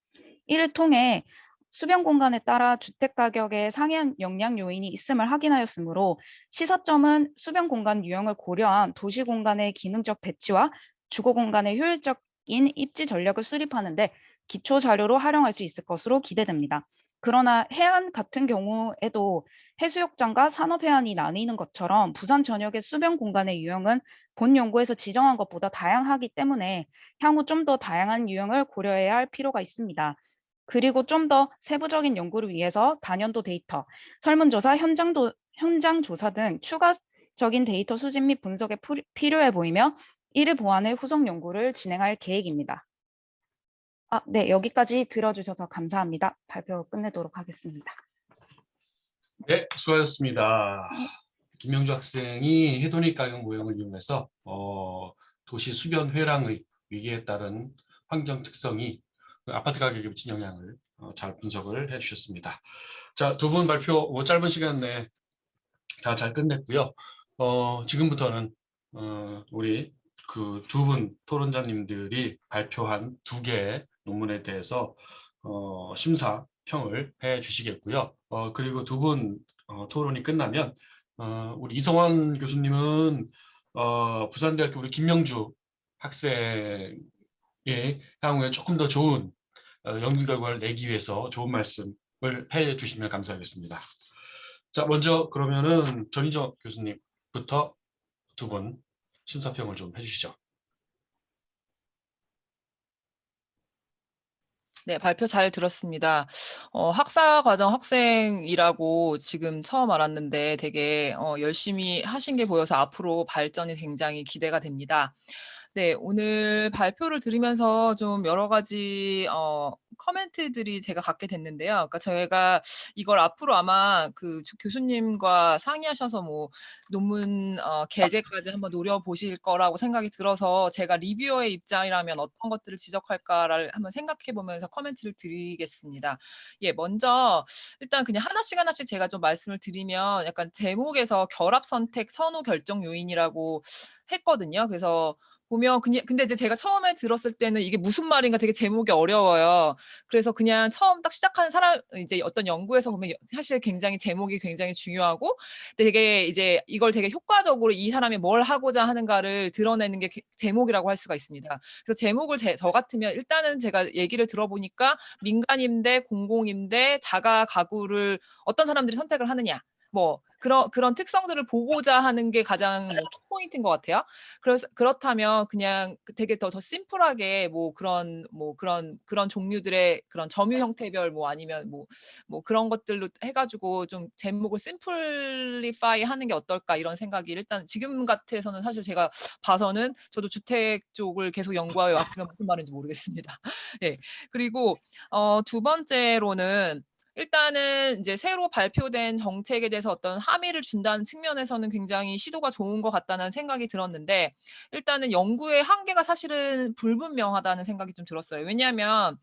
이를 통해 수변 공간에 따라 주택 가격에 상이한 영향 요인이 있음을 확인하였으므로 시사점은 수변 공간 유형을 고려한 도시 공간의 기능적 배치와 주거 공간의 효율적인 입지 전략을 수립하는 데 기초 자료로 활용할 수 있을 것으로 기대됩니다. 그러나 해안 같은 경우에도 해수욕장과 산업해안이 나뉘는 것처럼 부산 전역의 수변 공간의 유형은 본 연구에서 지정한 것보다 다양하기 때문에 향후 좀 더 다양한 유형을 고려해야 할 필요가 있습니다. 그리고 좀 더 세부적인 연구를 위해서 단연도 데이터, 설문조사, 현장 조사 등 추가적인 데이터 수집 및 분석에 필요해 보이며 이를 보완해 후속 연구를 진행할 계획입니다. 네, 여기까지 들어주셔서 감사합니다. 발표 끝내도록 하겠습니다. 네, 수고하셨습니다. 네. 김명주 학생이 헤도닉 가격 모형을 이용해서 도시 수변 회랑의 위기에 따른 환경 특성이 아파트 가격에 미친 영향을 잘 분석을 해주셨습니다. 자, 두 분 발표 짧은 시간 내에 다 잘 끝냈고요. 지금부터는 우리 그 두 분 토론자님들이 발표한 두 개의 논문에 대해서 심사평을 해주시겠고요. 그리고 두 분 토론이 끝나면 우리 이성원 교수님은 부산대학교 우리 김명주 학생의 향후에 조금 더 좋은 연구 결과를 내기 위해서 좋은 말씀을 해주시면 감사하겠습니다. 자, 먼저 그러면은 전인정 교수님부터 두 분 심사평을 좀 해주시죠. 네, 발표 잘 들었습니다. 학사과정 학생이라고 지금 처음 알았는데 되게 열심히 하신 게 보여서 앞으로 발전이 굉장히 기대가 됩니다. 네, 오늘 발표를 들으면서 좀 여러 가지 커멘트들이 제가 갖게 됐는데요. 그러니까 저희가 이걸 앞으로 아마 그 교수님과 상의하셔서 뭐 논문 게재까지 한번 노려보실 거라고 생각이 들어서 제가 리뷰어의 입장이라면 어떤 것들을 지적할까를 한번 생각해 보면서 코멘트를 드리겠습니다. 예, 먼저 일단 그냥 하나씩 제가 좀 말씀을 드리면 약간 제목에서 결합 선택 선호 결정 요인이라고 했거든요. 그래서 보면 그냥 근데 이제 제가 처음에 들었을 때는 이게 무슨 말인가 되게 제목이 어려워요. 그래서 그냥 처음 딱 시작하는 사람 이제 어떤 연구에서 보면 사실 굉장히 제목이 굉장히 중요하고 되게 이제 이걸 되게 효과적으로 이 사람이 뭘 하고자 하는가를 드러내는 게 제목이라고 할 수가 있습니다. 그래서 제목을 저 같으면 일단은 제가 얘기를 들어보니까 민간임대, 공공임대, 자가 가구를 어떤 사람들이 선택을 하느냐. 뭐 그런 특성들을 보고자 하는 게 가장 키포인트인 것 같아요. 그래서 그렇다면 그냥 되게 더 심플하게 그런 종류들의 그런 점유 형태별 뭐 아니면 뭐 그런 것들로 해가지고 좀 제목을 심플리파이 하는 게 어떨까 이런 생각이 일단 지금 같아서는 사실 제가 봐서는 저도 주택 쪽을 계속 연구하여 왔지만 무슨 말인지 모르겠습니다. 예. 그리고 두 번째로는 일단은 이제 새로 발표된 정책에 대해서 어떤 함의를 준다는 측면에서는 굉장히 시도가 좋은 것 같다는 생각이 들었는데 일단은 연구의 한계가 사실은 불분명하다는 생각이 좀 들었어요. 왜냐하면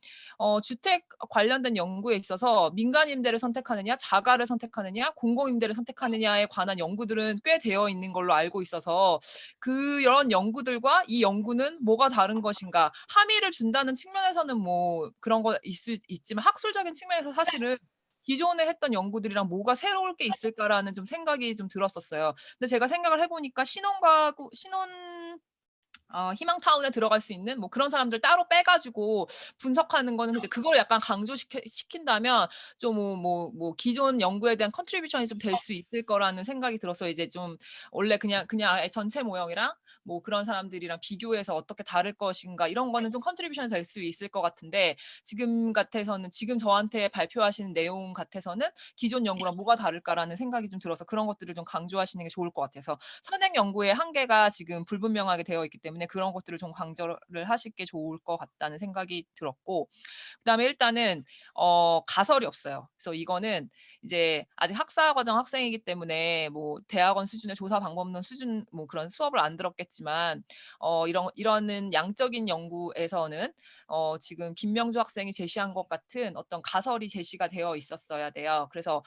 주택 관련된 연구에 있어서 민간 임대를 선택하느냐, 자가를 선택하느냐, 공공 임대를 선택하느냐에 관한 연구들은 꽤 되어 있는 걸로 알고 있어서 그런 연구들과 이 연구는 뭐가 다른 것인가, 함의를 준다는 측면에서는 뭐 그런 거 있지만 학술적인 측면에서 사실은 기존에 했던 연구들이랑 뭐가 새로울 게 있을까라는 좀 생각이 좀 들었었어요. 근데 제가 생각을 해보니까 희망타운에 들어갈 수 있는 뭐 그런 사람들 따로 빼가지고 분석하는 거는 이제 그걸 약간 강조시킨다면 좀 기존 연구에 대한 컨트리뷰션이 좀 될 수 있을 거라는 생각이 들어서 이제 좀 원래 그냥 아예 전체 모형이랑 뭐 그런 사람들이랑 비교해서 어떻게 다를 것인가 이런 거는 좀 컨트리뷰션이 될 수 있을 것 같은데 지금 저한테 발표하시는 내용 같아서는 기존 연구랑 뭐가 다를까라는 생각이 좀 들어서 그런 것들을 좀 강조하시는 게 좋을 것 같아서 선행 연구의 한계가 지금 불분명하게 되어 있기 때문에 그런 것들을 좀 강조를 하실 게 좋을 것 같다는 생각이 들었고 그다음에 일단은 가설이 없어요. 그래서 이거는 이제 아직 학사과정 학생이기 때문에 뭐 대학원 수준의 조사 방법론 수준 뭐 그런 수업을 안 들었겠지만 이런 양적인 연구에서는 지금 김명주 학생이 제시한 것 같은 어떤 가설이 제시가 되어 있었어야 돼요. 그래서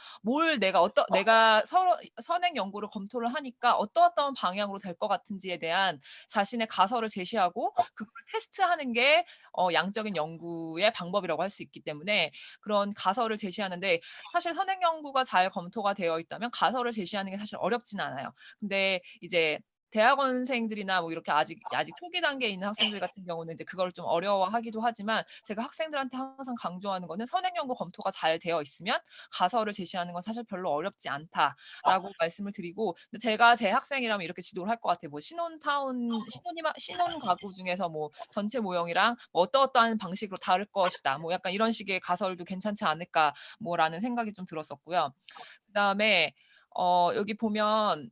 내가 서로 선행 연구를 검토를 하니까 어떤 방향으로 될 것 같은지에 대한 자신의 가설을 제시하고 그걸 테스트하는 게 양적인 연구의 방법이라고 할 수 있기 때문에 그런 가설을 제시하는데 사실 선행 연구가 잘 검토가 되어 있다면 가설을 제시하는 게 사실 어렵진 않아요. 근데 이제 대학원생들이나 뭐 이렇게 아직 초기 단계에 있는 학생들 같은 경우는 이제 그걸 좀 어려워하기도 하지만 제가 학생들한테 항상 강조하는 거는 선행 연구 검토가 잘 되어 있으면 가설을 제시하는 건 사실 별로 어렵지 않다라고 말씀을 드리고 근데 제가 제 학생이라면 이렇게 지도를 할 것 같아요. 뭐 신혼 가구 중에서 뭐 전체 모형이랑 뭐 어떠한 방식으로 다를 것이다. 뭐 약간 이런 식의 가설도 괜찮지 않을까 뭐라는 생각이 좀 들었었고요. 그다음에 여기 보면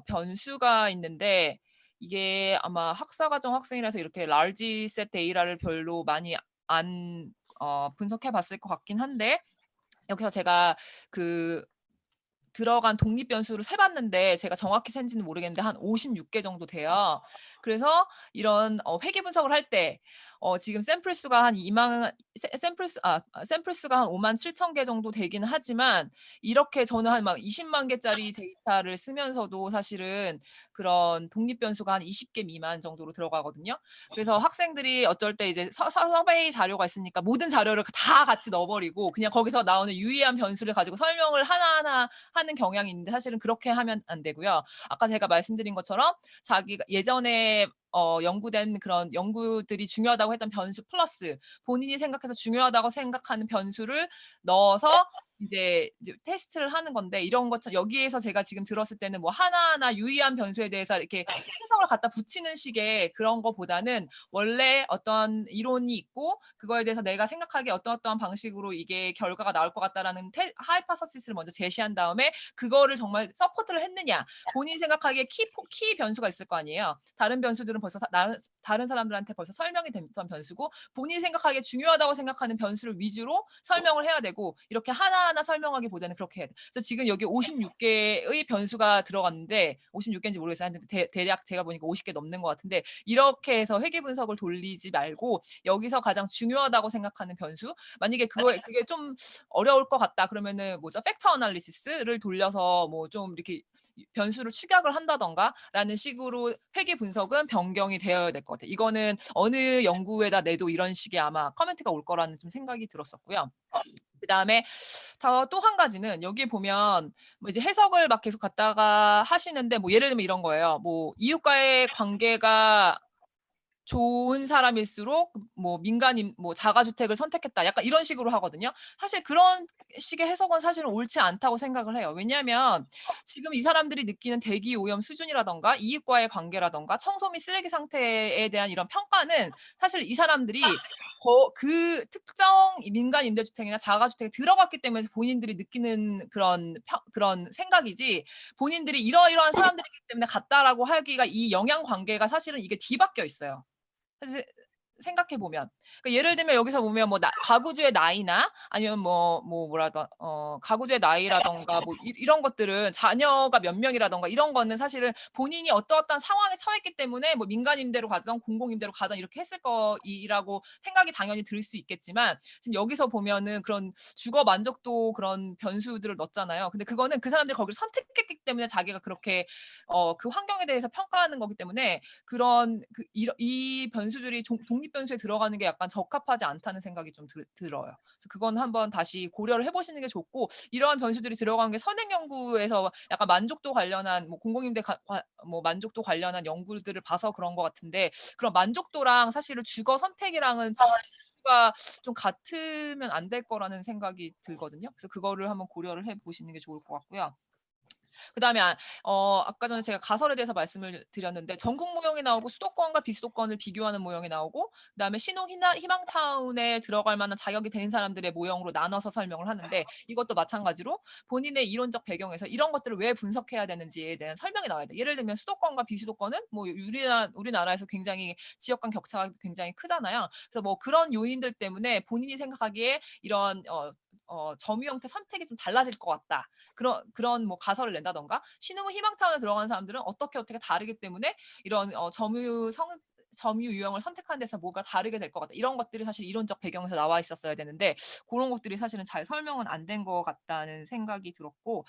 변수가 있는데 이게 아마 학사과정 학생이라서 이렇게 large set data를 별로 많이 안 분석해 봤을 것 같긴 한데, 여기서 제가 그 들어간 독립 변수를 세 봤는데 제가 정확히 센지는 모르겠는데 한 56개 정도 돼요. 그래서 이런 회귀 분석을 할 때 지금 샘플 수가 한 2만 샘플 수가 한 57,000개 정도 되긴 하지만, 이렇게 저는 한 막 20만 개짜리 데이터를 쓰면서도 사실은 그런 독립 변수가 한 20개 미만 정도로 들어가거든요. 그래서 학생들이 어쩔 때 이제 서베이 자료가 있으니까 모든 자료를 다 같이 넣어버리고 그냥 거기서 나오는 유의한 변수를 가지고 설명을 하나하나 하는 경향이 있는데, 사실은 그렇게 하면 안 되고요. 아까 제가 말씀드린 것처럼 자기가 예전에 연구된 그런 연구들이 중요하다고 했던 변수 플러스 본인이 생각해서 중요하다고 생각하는 변수를 넣어서 이제 테스트를 하는 건데, 이런 것처럼 여기에서 제가 지금 들었을 때는 뭐 하나하나 유의한 변수에 대해서 이렇게 해석을 갖다 붙이는 식의 그런 거보다는 원래 어떤 이론이 있고 그거에 대해서 내가 생각하기에 어떠한 방식으로 이게 결과가 나올 것 같다라는 하이파서시스를 먼저 제시한 다음에 그거를 정말 서포트를 했느냐, 본인이 생각하기에 키 변수가 있을 거 아니에요. 다른 변수들은 벌써 다른 사람들한테 벌써 설명이 됐던 변수고, 본인이 생각하기에 중요하다고 생각하는 변수를 위주로 설명을 해야 되고, 이렇게 하나하나 설명하기보다는 그렇게 해야 돼요. 그래서 지금 여기 56개의 변수가 들어갔는데 56개인지 모르겠어요. 하여튼 대략 제가 보니까 50개 넘는 것 같은데, 이렇게 해서 회귀 분석을 돌리지 말고 여기서 가장 중요하다고 생각하는 변수, 만약에 그게 좀 어려울 것 같다 그러면은 뭐죠? 팩터 어널리시스를 돌려서 뭐 좀 이렇게 변수를 축약을 한다던가 라는 식으로 회귀 분석은 변경이 되어야 될 것 같아요. 이거는 어느 연구에다 내도 이런 식의 아마 커멘트가 올 거라는 좀 생각이 들었었고요. 그다음에 또 한 가지는 여기 보면 뭐 이제 해석을 막 계속 갖다가 하시는데, 뭐 예를 들면 이런 거예요. 뭐 이웃과의 관계가 좋은 사람일수록 뭐 민간인 뭐 자가주택을 선택했다, 약간 이런 식으로 하거든요. 사실 그런 식의 해석은 사실은 옳지 않다고 생각을 해요. 왜냐하면 지금 이 사람들이 느끼는 대기 오염 수준이라던가 이익과의 관계라던가 청소 및 쓰레기 상태에 대한 이런 평가는 사실 이 사람들이 그 특정 민간 임대주택이나 자가주택에 들어갔기 때문에 본인들이 느끼는 그런 생각이지, 본인들이 이러이러한 사람들이기 때문에 갔다라고 하기가, 이 영향 관계가 사실은 이게 뒤바뀌어 있어요. 사실 생각해 보면, 그러니까 예를 들면 여기서 보면 뭐 가구주의 나이나 아니면 가구주의 나이라던가 뭐 이런 것들은 자녀가 몇 명이라던가 이런 거는 사실은 본인이 어떠한 상황에 처했기 때문에 뭐 민간 임대로 가든 공공 임대로 가든 이렇게 했을 거이라고 생각이 당연히 들 수 있겠지만, 지금 여기서 보면은 그런 주거 만족도 그런 변수들을 넣었잖아요. 근데 그거는 그 사람들이 거기를 선택했기 때문에 자기가 그렇게 그 환경에 대해서 평가하는 거기 때문에, 그런 이 변수들이 독립 변수에 들어가는 게 약간 적합하지 않다는 생각이 좀 들어요. 그래서 그건 한번 다시 고려를 해보시는 게 좋고, 이러한 변수들이 들어간 게 선행 연구에서 약간 만족도 관련한 뭐 공공임대 뭐 만족도 관련한 연구들을 봐서 그런 것 같은데, 그런 만족도랑 사실은 주거 선택이랑은 가 좀 같으면 안 될 거라는 생각이 들거든요. 그래서 그거를 한번 고려를 해보시는 게 좋을 것 같고요. 그다음에 아까 전에 제가 가설에 대해서 말씀을 드렸는데, 전국 모형이 나오고 수도권과 비수도권을 비교하는 모형이 나오고, 그다음에 신혼 희망타운에 들어갈 만한 자격이 된 사람들의 모형으로 나눠서 설명을 하는데, 이것도 마찬가지로 본인의 이론적 배경에서 이런 것들을 왜 분석해야 되는지에 대한 설명이 나와야 돼요. 예를 들면 수도권과 비수도권은 뭐 우리나라에서 굉장히 지역 간 격차가 굉장히 크잖아요. 그래서 뭐 그런 요인들 때문에 본인이 생각하기에 이런 점유 형태 선택이 좀 달라질 것 같다, 그런 뭐 가설을 낸다던가, 신흥 희망타운에 들어가는 사람들은 어떻게 다르기 때문에 이런 점유 유형을 선택하는 데서 뭐가 다르게 될 것 같다, 이런 것들이 사실 이론적 배경에서 나와 있었어야 되는데, 그런 것들이 사실은 잘 설명은 안 된 것 같다는 생각이 들었고,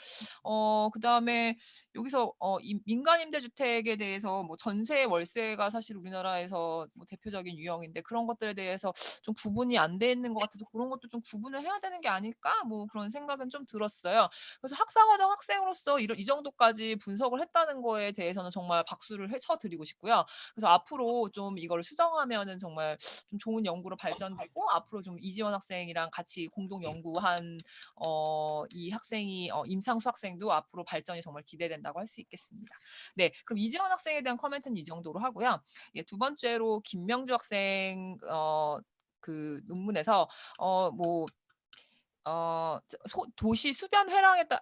그다음에 여기서 이 민간 임대주택에 대해서 뭐 전세 월세가 사실 우리나라에서 뭐 대표적인 유형인데, 그런 것들에 대해서 좀 구분이 안 돼 있는 것 같아서 그런 것도 좀 구분을 해야 되는 게 아닐까, 뭐 그런 생각은 좀 들었어요. 그래서 학사과정 학생으로서 이 정도까지 분석을 했다는 거에 대해서는 정말 박수를 쳐드리고 싶고요. 그래서 앞으로 좀 이거를 수정하면은 정말 좀 좋은 연구로 발전되고, 앞으로 좀 이지원 학생이랑 같이 공동 연구한 이 학생이 임창수 학생도 앞으로 발전이 정말 기대된다고 할 수 있겠습니다. 네, 그럼 이지원 학생에 대한 코멘트는 이 정도로 하고요. 예, 두 번째로 김명주 학생 그 논문에서 뭐 도시 수변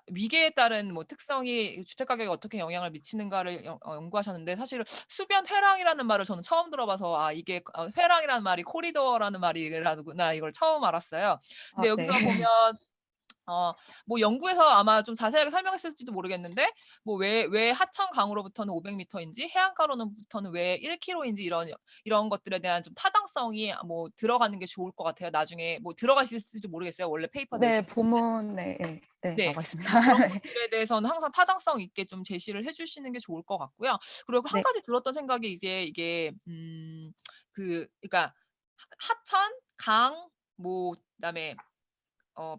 위계에 따른 뭐 특성이 주택 가격에 어떻게 영향을 미치는가를 연구하셨는데, 사실 수변 회랑이라는 말을 저는 처음 들어봐서 이게 회랑이라는 말이 코리도어라는 말이라구나 이걸 처음 알았어요. 근데 네. 여기서 보면 뭐 연구에서 아마 좀 자세하게 설명했을지도 모르겠는데, 뭐 왜 하천 강으로부터는 500m인지 해안가로부터는 왜 1km인지 이런 것들에 대한 좀 타당성이 뭐 들어가는 게 좋을 것 같아요. 나중에 뭐 들어가 있을지도 모르겠어요. 원래 페이퍼 네, 내시는. 본문에 네, 네. 나와 있습니다. 그런 네. 것들에 대해서는 항상 타당성 있게 좀 제시를 해 주시는 게 좋을 것 같고요. 그리고 한 네. 가지 들었던 생각이 이게 그러니까 하천, 강, 뭐 그다음에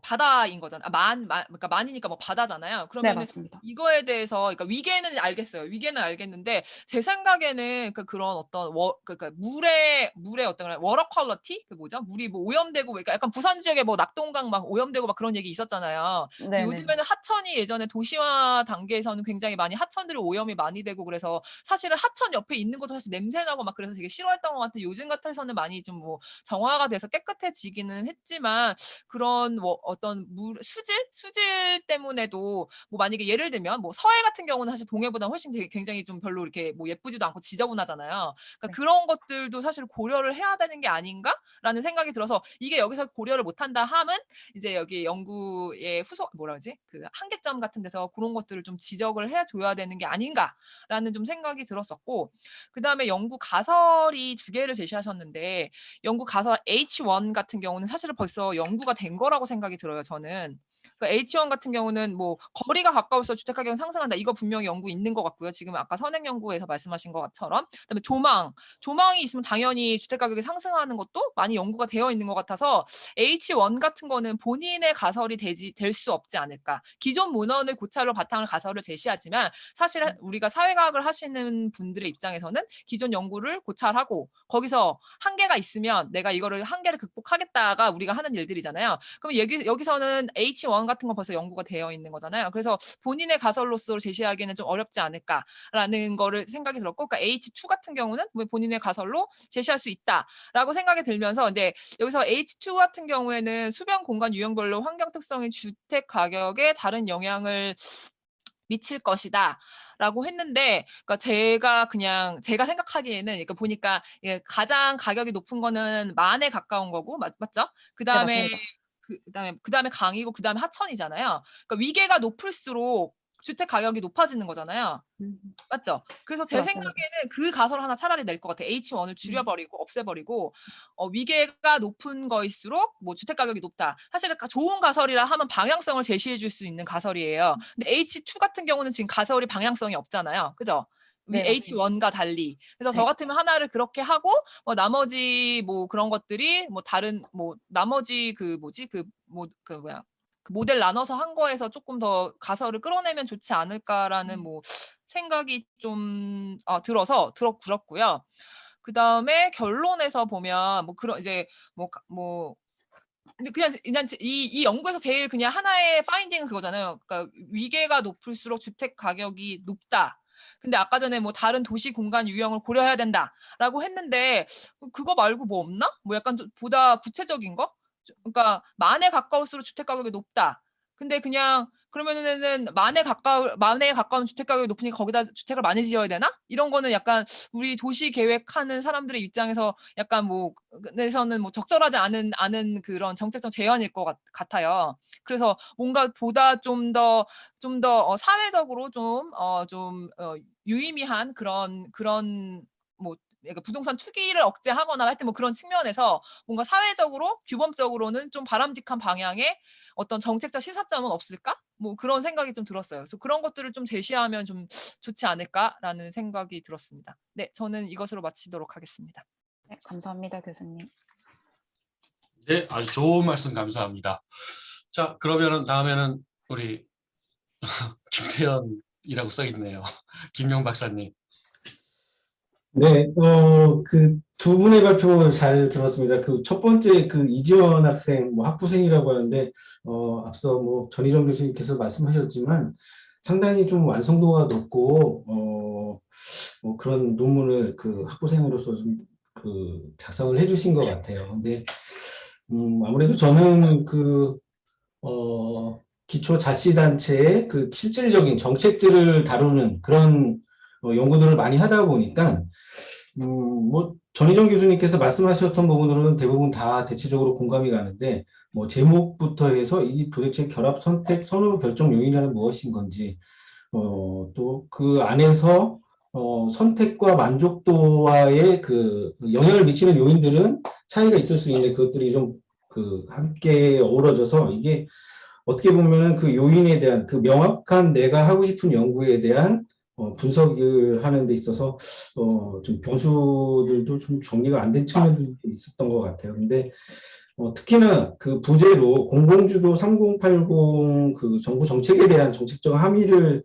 바다인 거잖아. 그러니까 만이니까 뭐 바다잖아요. 네, 그러면은 맞습니다. 이거에 대해서, 그러니까 위계는 알겠어요. 위계는 알겠는데 제 생각에는 그런 어떤 그러니까 물의 어떤 그런 워터 퀄리티? 그 뭐죠? 물이 뭐 오염되고, 그러니까 약간 부산 지역에 뭐 낙동강 막 오염되고 막 그런 얘기 있었잖아요. 그래서 네네. 요즘에는 하천이 예전에 도시화 단계에서는 굉장히 많이 하천들이 오염이 많이 되고, 그래서 사실은 하천 옆에 있는 것도 사실 냄새 나고 막 그래서 되게 싫어했던 것 같은데, 요즘 같아서는 많이 좀 뭐 정화가 돼서 깨끗해지기는 했지만, 그런 뭐 어떤 수질 때문에도 뭐 만약에 예를 들면 뭐 서해 같은 경우는 사실 동해보다 훨씬 되게 굉장히 좀 별로 이렇게 뭐 예쁘지도 않고 지저분하잖아요. 그러니까 네. 그런 것들도 사실 고려를 해야 되는 게 아닌가라는 생각이 들어서, 이게 여기서 고려를 못한다 함은 이제 여기 연구의 뭐라 그러지? 그 한계점 같은 데서 그런 것들을 좀 지적을 해줘야 되는 게 아닌가라는 좀 생각이 들었었고, 그다음에 연구 가설이 두 개를 제시하셨는데, 연구 가설 H1 같은 경우는 사실은 벌써 연구가 된 거라고 생각이 들어요, 저는. 그러니까 H1 같은 경우는 뭐 거리가 가까울수록 주택 가격은 상승한다. 이거 분명히 연구 있는 것 같고요. 지금 아까 선행 연구에서 말씀하신 것처럼. 그다음에 조망이 있으면 당연히 주택 가격이 상승하는 것도 많이 연구가 되어 있는 것 같아서, H1 같은 거는 본인의 가설이 될 수 없지 않을까. 기존 문헌을 고찰로 바탕을 가설을 제시하지만, 사실 우리가 사회과학을 하시는 분들의 입장에서는 기존 연구를 고찰하고 거기서 한계가 있으면 내가 이거를 한계를 극복하겠다가 우리가 하는 일들이잖아요. 그럼 여기서는 H1 같은 건 벌써 연구가 되어 있는 거잖아요. 그래서 본인의 가설로서 제시하기는 좀 어렵지 않을까라는 거를 생각이 들었고, 그러니까 H2 같은 경우는 본인의 가설로 제시할 수 있다라고 생각이 들면서, 근데 여기서 H2 같은 경우에는 수변 공간 유형별로 환경 특성이 주택 가격에 다른 영향을 미칠 것이다라고 했는데, 그러니까 제가 생각하기에는, 그러니까 보니까 가장 가격이 높은 거는 만에 가까운 거고, 맞죠? 네, 그다음에 맞습니다. 그다음에 강이고 그다음에 하천이잖아요. 그러니까 위계가 높을수록 주택 가격이 높아지는 거잖아요. 맞죠? 그래서 네, 제 맞습니다. 생각에는 그 가설 하나 차라리 낼 것 같아요. H1을 줄여버리고 없애버리고, 위계가 높은 거일수록 뭐 주택 가격이 높다. 사실은 좋은 가설이라 하면 방향성을 제시해 줄 수 있는 가설이에요. 근데 H2 같은 경우는 지금 가설이 방향성이 없잖아요. 그죠? 네, 맞습니다. H1과 달리. 그래서 저 네. 같으면 하나를 그렇게 하고, 나머지 뭐 그런 것들이 뭐 다른 뭐 나머지 그 모델 나눠서 한 거에서 조금 더 가설을 끌어내면 좋지 않을까라는 뭐 생각이 좀 들었고요. 그다음에 결론에서 보면 뭐 그런 이제 뭐 이제 그냥 이 연구에서 제일 그냥 하나의 파인딩은 그거잖아요. 그러니까 위계가 높을수록 주택 가격이 높다. 근데 아까 전에 뭐 다른 도시 공간 유형을 고려해야 된다라고 했는데, 그거 말고 뭐 없나? 뭐 약간 좀 보다 구체적인 거? 그러니까 만에 가까울수록 주택 가격이 높다. 근데 그냥 그러면은 만에 가까운 주택 가격이 높으니까 거기다 주택을 많이 지어야 되나? 이런 거는 약간 우리 도시 계획하는 사람들의 입장에서 약간 뭐 내에서는 뭐 적절하지 않은 그런 정책적 제안일 것 같아요. 그래서 뭔가 보다 좀 더 사회적으로 유의미한 그런 뭐 그러니까 부동산 투기를 억제하거나 하여튼 뭐 그런 측면에서 뭔가 사회적으로 규범적으로는 좀 바람직한 방향의 어떤 정책적 시사점은 없을까? 뭐 그런 생각이 좀 들었어요. 그래서 그런 것들을 좀 제시하면 좀 좋지 않을까라는 생각이 들었습니다. 네, 저는 이것으로 마치도록 하겠습니다. 네, 감사합니다, 교수님. 네, 아주 좋은 말씀 감사합니다. 자, 그러면은 다음에는 우리 김태현이라고 써 있네요. 김용 박사님. 네, 그 두 분의 발표 잘 들었습니다. 그 첫 번째 그 이지원 학생, 뭐 학부생이라고 하는데, 앞서 뭐 전희정 교수님께서 말씀하셨지만 상당히 좀 완성도가 높고, 뭐 그런 논문을 그 학부생으로서 좀 그 작성을 해주신 것 같아요. 근데, 아무래도 저는 그 기초자치단체의 그 실질적인 정책들을 다루는 그런 연구들을 많이 하다 보니까 뭐 전희정 교수님께서 말씀하셨던 부분으로는 대부분 다 대체적으로 공감이 가는데 뭐 제목부터 해서 이 도대체 결합 선택 선호 결정 요인이라는 무엇인 건지 또 그 안에서 선택과 만족도와의 그 영향을 미치는 요인들은 차이가 있을 수 있는데 그것들이 좀 그 함께 어우러져서 이게 어떻게 보면은 그 요인에 대한 그 명확한 내가 하고 싶은 연구에 대한 분석을 하는 데 있어서 좀 변수들도 좀 정리가 안 된 측면도 있었던 것 같아요. 근데 특히나 그 부제로 공공주도 3080 그 정부 정책에 대한 정책적 함의를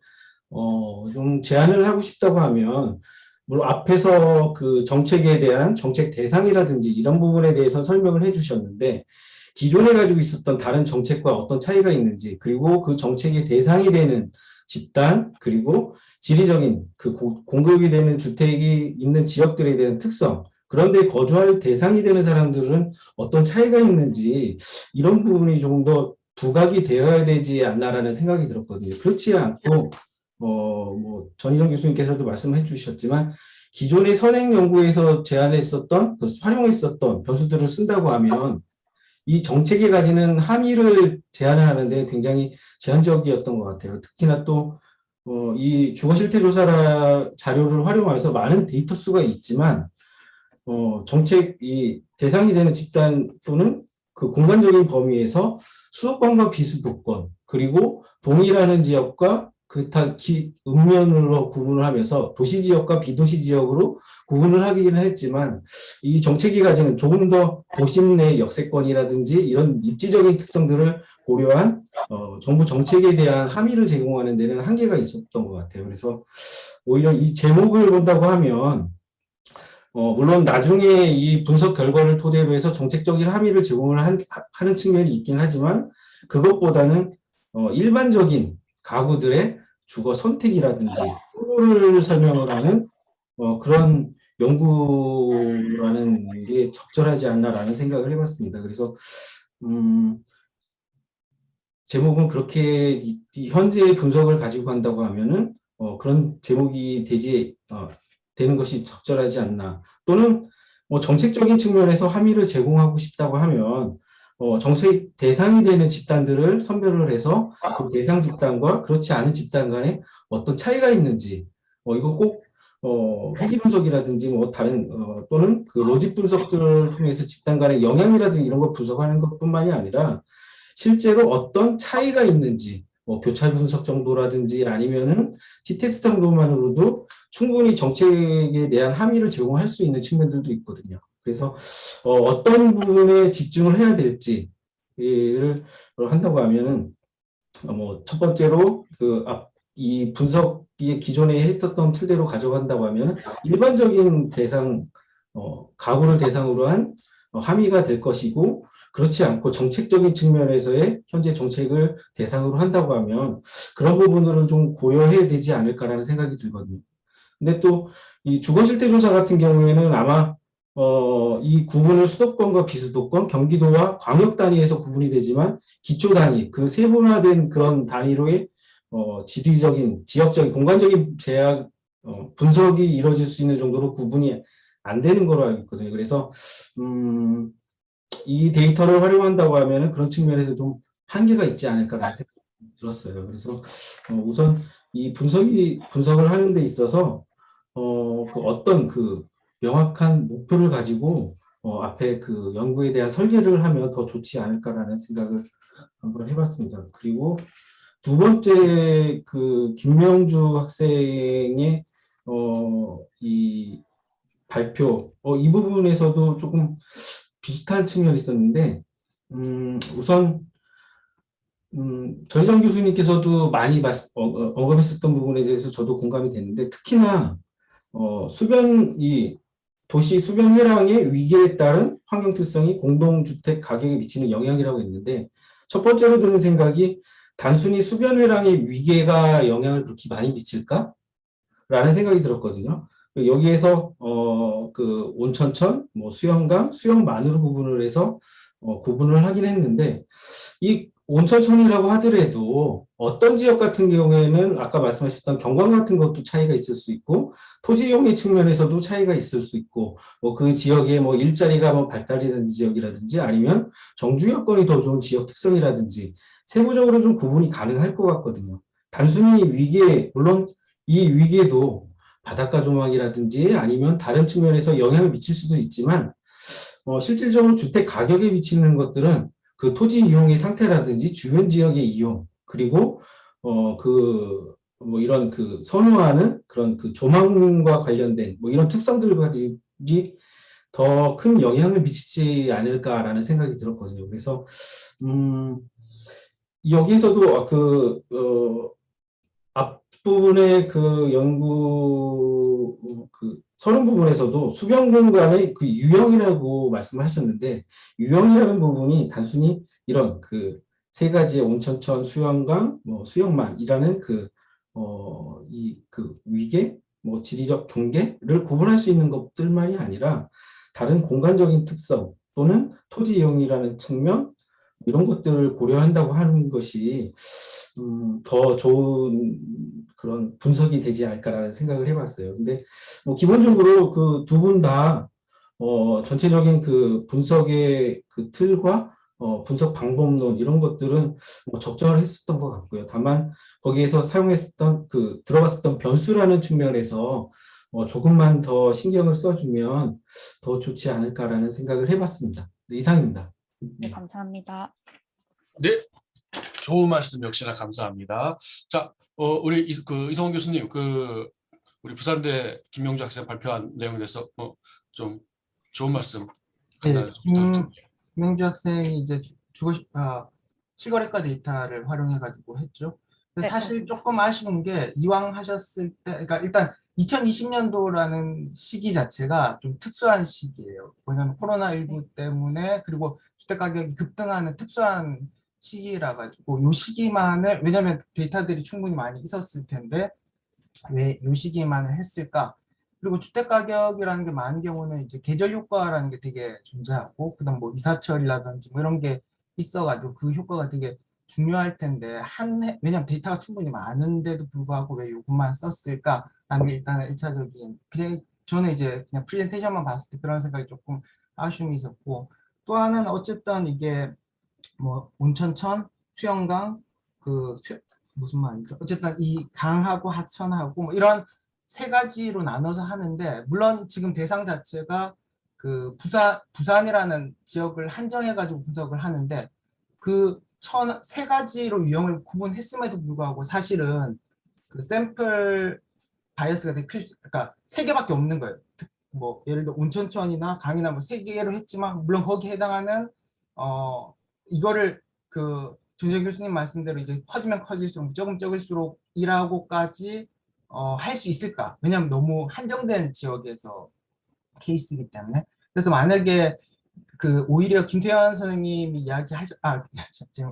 좀 제안을 하고 싶다고 하면 물론 앞에서 그 정책에 대한 정책 대상이라든지 이런 부분에 대해서 설명을 해주셨는데 기존에 가지고 있었던 다른 정책과 어떤 차이가 있는지 그리고 그 정책의 대상이 되는 집단 그리고 지리적인 그 공급이 되는 주택이 있는 지역들에 대한 특성 그런데 거주할 대상이 되는 사람들은 어떤 차이가 있는지 이런 부분이 조금 더 부각이 되어야 되지 않나라는 생각이 들었거든요. 그렇지 않고 뭐 전희정 교수님께서도 말씀해 주셨지만 기존의 선행 연구에서 제안했었던 활용했었던 변수들을 쓴다고 하면 이 정책이 가지는 함의를 제안을 하는데 굉장히 제한적이었던 것 같아요. 특히나 또 이 주거 실태 조사 자료를 활용해서 많은 데이터 수가 있지만 정책 이 대상이 되는 집단 또는 그 공간적인 범위에서 수도권과 비수도권 그리고 동일하는 지역과 음면으로 구분을 하면서 도시 지역과 비도시 지역으로 구분을 하기는 했지만 이 정책이 가지는 조금 더 도심 내 역세권이라든지 이런 입지적인 특성들을 고려한 정부 정책에 대한 함의를 제공하는 데는 한계가 있었던 것 같아요. 그래서 오히려 이 제목을 본다고 하면 물론 나중에 이 분석 결과를 토대로 해서 정책적인 함의를 제공을 하는 측면이 있긴 하지만 그것보다는 일반적인 가구들의 주거 선택이라든지 후보를 설명을 하는 그런 연구라는 게 적절하지 않나라는 생각을 해봤습니다. 그래서 제목은 그렇게 현재의 분석을 가지고 간다고 하면은 그런 제목이 되는 것이 적절하지 않나. 또는 뭐 정책적인 측면에서 함의를 제공하고 싶다고 하면 정책 대상이 되는 집단들을 선별을 해서 그 대상 집단과 그렇지 않은 집단 간에 어떤 차이가 있는지 이거 꼭 회귀 분석이라든지 뭐 다른 또는 그 로직 분석들을 통해서 집단 간의 영향이라든지 이런 걸 분석하는 것뿐만이 아니라 실제로 어떤 차이가 있는지 뭐 교차 분석 정도라든지 아니면은 t-테스트 정도만으로도 충분히 정책에 대한 함의를 제공할 수 있는 측면들도 있거든요. 그래서 어떤 부분에 집중을 해야 될지를 한다고 하면은 뭐 첫 번째로 이 분석이 기존에 했었던 틀대로 가져간다고 하면 일반적인 대상 가구를 대상으로 한 함의가 될 것이고 그렇지 않고 정책적인 측면에서의 현재 정책을 대상으로 한다고 하면 그런 부분들은 좀 고려해야 되지 않을까라는 생각이 들거든요. 근데 또 이 주거실태조사 같은 경우에는 아마 이 구분을 수도권과 비수도권, 경기도와 광역 단위에서 구분이 되지만 기초 단위, 그 세분화된 그런 단위로의 지리적인, 지역적인, 공간적인 제약 분석이 이루어질 수 있는 정도로 구분이 안 되는 거로 알고 있거든요. 그래서 이 데이터를 활용한다고 하면 그런 측면에서 좀 한계가 있지 않을까라는 생각이 들었어요. 그래서 우선 이 분석을 하는 데 있어서 어떤 명확한 목표를 가지고 앞에 그 연구에 대한 설계를 하면 더 좋지 않을까라는 생각을 한번 해봤습니다. 그리고 두 번째 김명주 학생의 이 발표 이 부분에서도 조금 비슷한 측면이 있었는데 우선 전희정 교수님께서도 많이 언급했었던 부분에 대해서 저도 공감이 됐는데 특히나 도시 수변 회랑의 위기에 따른 환경 특성이 공동주택 가격에 미치는 영향이라고 했는데 첫 번째로 드는 생각이 단순히 수변 회랑의 위계가 영향을 그렇게 많이 미칠까? 라는 생각이 들었거든요. 여기에서 그 온천천, 뭐 수영강, 수영만으로 구분을 해서 구분을 하긴 했는데 이 온천천이라고 하더라도 어떤 지역 같은 경우에는 아까 말씀하셨던 경관 같은 것도 차이가 있을 수 있고 토지 이용의 측면에서도 차이가 있을 수 있고 뭐 그 지역에 뭐 일자리가 뭐 발달이 되는 지역이라든지 아니면 정주 여건이 더 좋은 지역 특성이라든지 세부적으로 좀 구분이 가능할 것 같거든요. 단순히 위기에 물론 이 위기에도 바닷가 조망이라든지 아니면 다른 측면에서 영향을 미칠 수도 있지만 실질적으로 주택 가격에 미치는 것들은 그 토지 이용의 상태라든지 주변 지역의 이용, 그리고, 뭐 이런 그 선호하는 그런 그 조망과 관련된 뭐 이런 특성들이 더 큰 영향을 미치지 않을까라는 생각이 들었거든요. 그래서, 여기서도 앞부분의 그 연구 그 서론 부분에서도 수변 공간의 그 유형이라고 말씀하셨는데 유형이라는 부분이 단순히 이런 그 세 가지의 온천천, 수영강, 뭐 수영만이라는 이 그 위계, 뭐 지리적 경계를 구분할 수 있는 것들만이 아니라 다른 공간적인 특성 또는 토지 이용이라는 측면 이런 것들을 고려한다고 하는 것이 더 좋은 그런 분석이 되지 않을까라는 생각을 해봤어요. 근데 뭐 기본적으로 그 두 분 다 전체적인 그 분석의 그 틀과 분석 방법론 이런 것들은 뭐 적절했었던 것 같고요. 다만 거기에서 사용했었던 그 들어갔었던 변수라는 측면에서 조금만 더 신경을 써주면 더 좋지 않을까라는 생각을 해봤습니다. 네, 이상입니다. 네, 감사합니다. 네, 좋은 말씀 역시나 감사합니다. 자, 우리 이성훈 교수님, 우리 부산대 김명주 학생 발표한 내용에 대해서 좀 좋은 말씀 네, 간단히 부탁드립니다. 김명주 학생이 이제 실거래가 데이터를 활용해가지고 했죠. 근데 네, 사실 맞습니다. 조금 아쉬운 게 이왕 하셨을 때, 그러니까 일단 2020년도라는 시기 자체가 좀 특수한 시기예요. 왜냐하면 코로나19 때문에 그리고 주택 가격이 급등하는 특수한 시기라 가지고 이 시기만을 왜냐하면 데이터들이 충분히 많이 있었을 텐데 왜 이 시기만을 했을까? 그리고 주택 가격이라는 게 많은 경우는 이제 계절 효과라는 게 되게 존재하고 그다음 뭐 이사철이라든지 뭐 이런 게 있어가지고 그 효과가 되게 중요할 텐데 왜냐면 데이터가 충분히 많은데도 불구하고 왜 요것만 썼을까라는 게 일단은 1차적인 그냥 저는 이제 그냥 프레젠테이션만 봤을 때 그런 생각이 조금 아쉬움이 있었고 또 하나는 어쨌든 이게 뭐 온천천, 수영강, 무슨 말이죠? 어쨌든 이 강하고 하천하고 뭐 이런 세 가지로 나눠서 하는데 물론 지금 대상 자체가 그 부산이라는 지역을 한정해가지고 분석을 하는데 그 세 가지로 유형을 구분했음에도 불구하고 사실은 그 샘플 바이어스가 되게 그러니까 세 개밖에 없는 거예요. 뭐 예를 들어 온천천이나 강이나 뭐 세 개로 했지만 물론 거기에 해당하는 이거를 그 조재 교수님 말씀대로 이제 커지면 커질수록 조금 적을수록이라고까지 할 수 있을까? 왜냐하면 너무 한정된 지역에서 케이스이기 때문에. 그래서 만약에 그 오히려 김태현 선생님이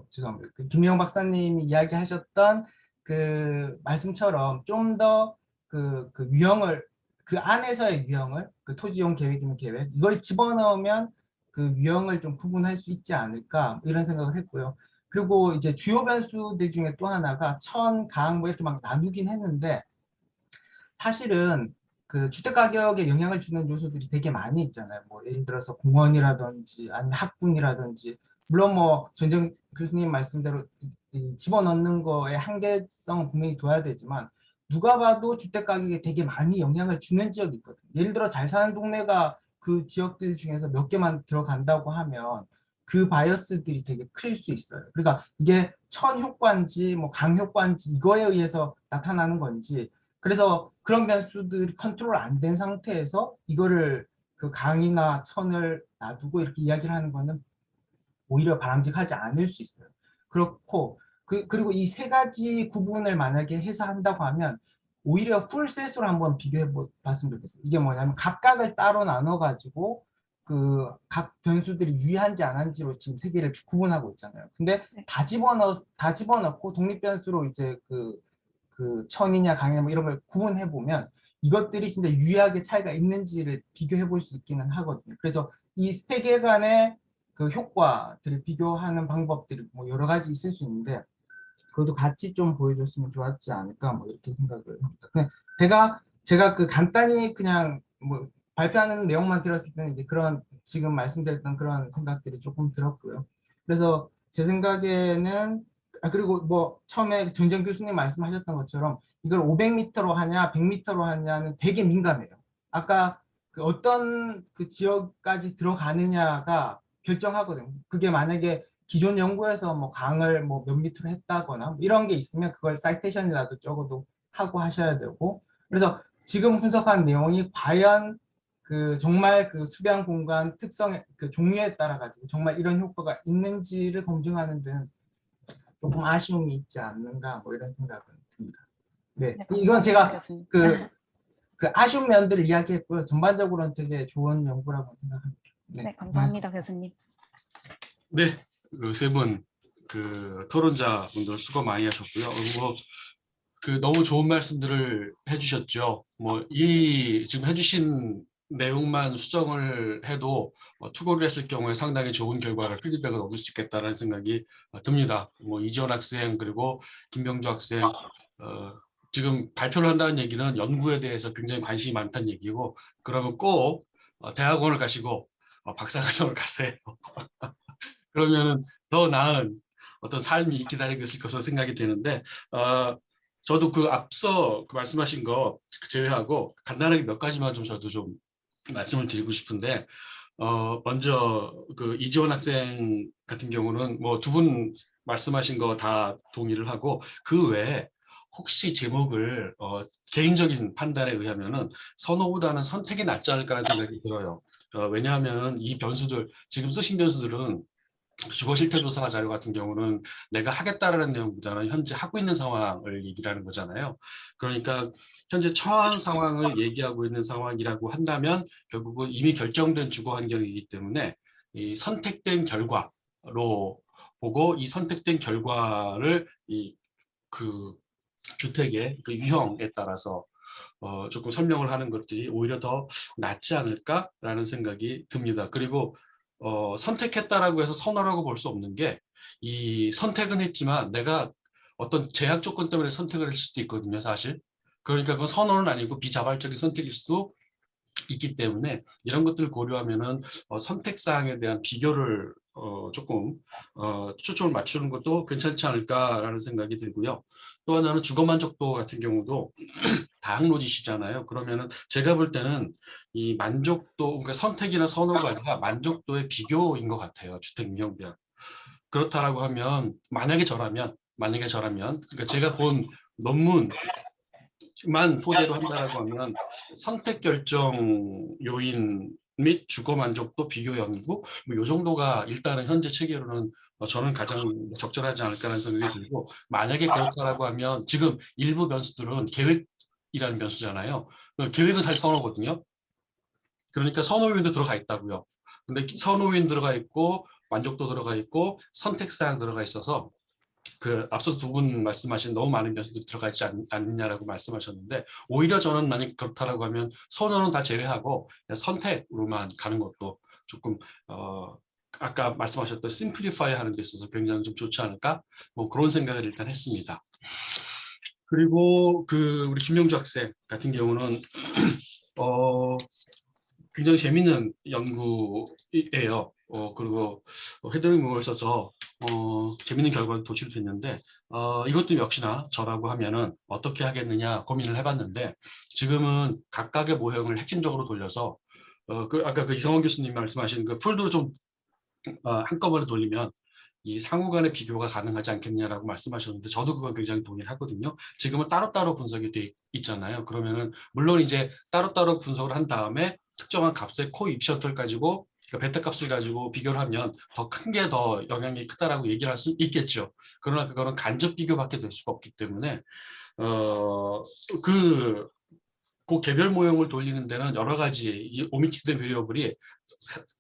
죄송합니다. 그 김영 박사님이 이야기하셨던 그 말씀처럼 좀 더 그 유형을 그 안에서의 유형을 그 토지용 계획이면 계획 이걸 집어넣으면 그 유형을 좀 구분할 수 있지 않을까 이런 생각을 했고요. 그리고 이제 주요 변수들 중에 또 하나가 천, 강 뭐 이렇게 막 나누긴 했는데 사실은 그 주택 가격에 영향을 주는 요소들이 되게 많이 있잖아요. 뭐 예를 들어서 공원이라든지 아니면 학군이라든지 물론 뭐 전정 교수님 말씀대로 이 집어넣는 거에 한계성은 분명히 둬야 되지만 누가 봐도 주택 가격에 되게 많이 영향을 주는 지역이 있거든요. 예를 들어 잘 사는 동네가 그 지역들 중에서 몇 개만 들어간다고 하면 그 바이어스들이 되게 클 수 있어요. 그러니까 이게 천 효과인지 뭐 강 효과인지 이거에 의해서 나타나는 건지 그래서 그런 변수들이 컨트롤 안 된 상태에서 이거를 그 강이나 천을 놔두고 이렇게 이야기를 하는 거는 오히려 바람직하지 않을 수 있어요. 그렇고 그리고 이 세 가지 구분을 만약에 해서 한다고 하면 오히려 풀셋으로 한번 비교해 봤으면 좋겠어요. 이게 뭐냐면 각각을 따로 나눠 가지고 그 각 변수들이 유의한지 안 한지로 지금 세 개를 구분하고 있잖아요. 근데 다 집어넣고 독립 변수로 이제 그 천이냐 강이냐 뭐 이런 걸 구분해 보면 이것들이 진짜 유의하게 차이가 있는지를 비교해 볼 수 있기는 하거든요. 그래서 이 세 개 간의 그 효과들을 비교하는 방법들이 뭐 여러 가지 있을 수 있는데 그것도 같이 좀 보여줬으면 좋았지 않을까 뭐 이렇게 생각을 합니다. 그냥 제가 그 간단히 그냥 뭐 발표하는 내용만 들었을 때는 이제 그런 지금 말씀드렸던 그런 생각들이 조금 들었고요. 그래서 제 생각에는 그리고 뭐 처음에 정정 교수님 말씀하셨던 것처럼 이걸 500m로 하냐 100m로 하냐는 되게 민감해요. 아까 그 어떤 그 지역까지 들어가느냐가 결정하거든요. 그게 만약에 기존 연구에서 뭐 강을 뭐 몇 미터로 했다거나 뭐 이런 게 있으면 그걸 사이테이션이라도 적어도 하고 하셔야 되고, 그래서 지금 분석한 내용이 과연 그 정말 그 수변 공간 특성의 그 종류에 따라 가지고 정말 이런 효과가 있는지를 검증하는 데는 조금 아쉬움이 있지 않는가 뭐 이런 생각은 듭니다. 네, 네, 이건 감사합니다, 제가 교수님. 그 아쉬운 면들을 이야기했고요. 전반적으로는 되게 좋은 연구라고 생각합니다. 네, 감사합니다, 교수님. 네, 그 세 분 그 토론자 분들 수고 많이 하셨고요. 뭐 그 너무 좋은 말씀들을 해주셨죠. 뭐 이 지금 해주신 내용만 수정을 해도 투고를 했을 경우에 상당히 좋은 결과를 피드백을 얻을 수 있겠다라는 생각이 듭니다. 뭐 이지원 학생 그리고 김병주 학생 지금 발표를 한다는 얘기는 연구에 대해서 굉장히 관심이 많다는 얘기고, 그러면 꼭 대학원을 가시고 박사과정을 가세요. 그러면은 더 나은 어떤 삶이 기다리고 있을 것으로 생각이 되는데, 저도 그 앞서 그 말씀하신 거 제외하고 간단하게 몇 가지만 좀 저도 좀 말씀을 드리고 싶은데, 먼저 그 이지원 학생 같은 경우는 뭐 두 분 말씀하신 거 다 동의를 하고, 그 외에 혹시 제목을 개인적인 판단에 의하면은 선호보다는 선택이 낫지 않을까라는 생각이 들어요. 왜냐하면 이 변수들, 지금 쓰신 변수들은 주거 실태 조사 자료 같은 경우는 내가 하겠다라는 내용보다는 현재 하고 있는 상황을 얘기를 하는 거잖아요. 그러니까 현재 처한 상황을 얘기하고 있는 상황이라고 한다면 결국은 이미 결정된 주거 환경이기 때문에 이 선택된 결과로 보고, 이 선택된 결과를 그 주택의 그 유형에 따라서 조금 설명을 하는 것들이 오히려 더 낫지 않을까라는 생각이 듭니다. 그리고 선택했다라고 해서 선호라고 볼 수 없는 게, 이 선택은 했지만 내가 어떤 제약 조건 때문에 선택을 했을 수도 있거든요, 사실. 그러니까 그건 선호는 아니고 비자발적인 선택일 수도 있기 때문에 이런 것들을 고려하면은 선택 사항에 대한 비교를 조금 초점을 맞추는 것도 괜찮지 않을까라는 생각이 들고요. 또 하나는 주거 만족도 같은 경우도 다학로지시잖아요. 그러면은 제가 볼 때는 이 만족도, 그러니까 선택이나 선호가 아니라 만족도의 비교인 것 같아요. 주택 유형별. 그렇다라고 하면 그러니까 제가 본 논문만 토대로 한다라고 하면 선택 결정 요인 및 주거 만족도 비교 연구 뭐 이 정도가 일단은 현재 체계로는 저는 가장 적절하지 않을까라는 생각이 들고, 만약에 그렇다라고 하면 지금 일부 변수들은 계획이라는 변수잖아요. 계획은 사실 선호거든요. 그러니까 선호 요인도 들어가 있다고요. 근데 선호 요인 들어가 있고 만족도 들어가 있고 선택 사항 들어가 있어서 그 앞서 두 분 말씀하신 너무 많은 변수들이 들어가 있지 않느냐라고 말씀하셨는데, 오히려 저는 만약 그렇다라고 하면 선호는 다 제외하고 그냥 선택으로만 가는 것도 조금 아까 말씀하셨던 심플리파이 하는 데 있어서 굉장히 좀 좋지 않을까, 뭐 그런 생각을 일단 했습니다. 그리고 그 우리 김명주 학생 같은 경우는 굉장히 재밌는 연구예요. 그리고 헤드링을 써서 재밌는 결과가 도출됐는데, 이것도 역시나 저라고 하면은 어떻게 하겠느냐 고민을 해봤는데, 지금은 각각의 모형을 핵심적으로 돌려서 아까 그 이성원 교수님 말씀하신 그 폴더를 좀 한꺼번에 돌리면 이 상호 간의 비교가 가능하지 않겠냐라고 말씀하셨는데, 저도 그건 굉장히 동의를 하거든요. 지금은 따로따로 분석이 돼 있잖아요. 그러면은 물론 이제 따로따로 분석을 한 다음에 특정한 값의 코이피션트를 가지고, 그러니까 베타 값을 가지고 비교를 하면 더 큰 게 더 영향이 크다라고 얘기를 할 수 있겠죠. 그러나 그거는 간접 비교밖에 될 수가 없기 때문에 그 개별 모형을 돌리는 데는 여러 가지 이 오미티드 베리어블이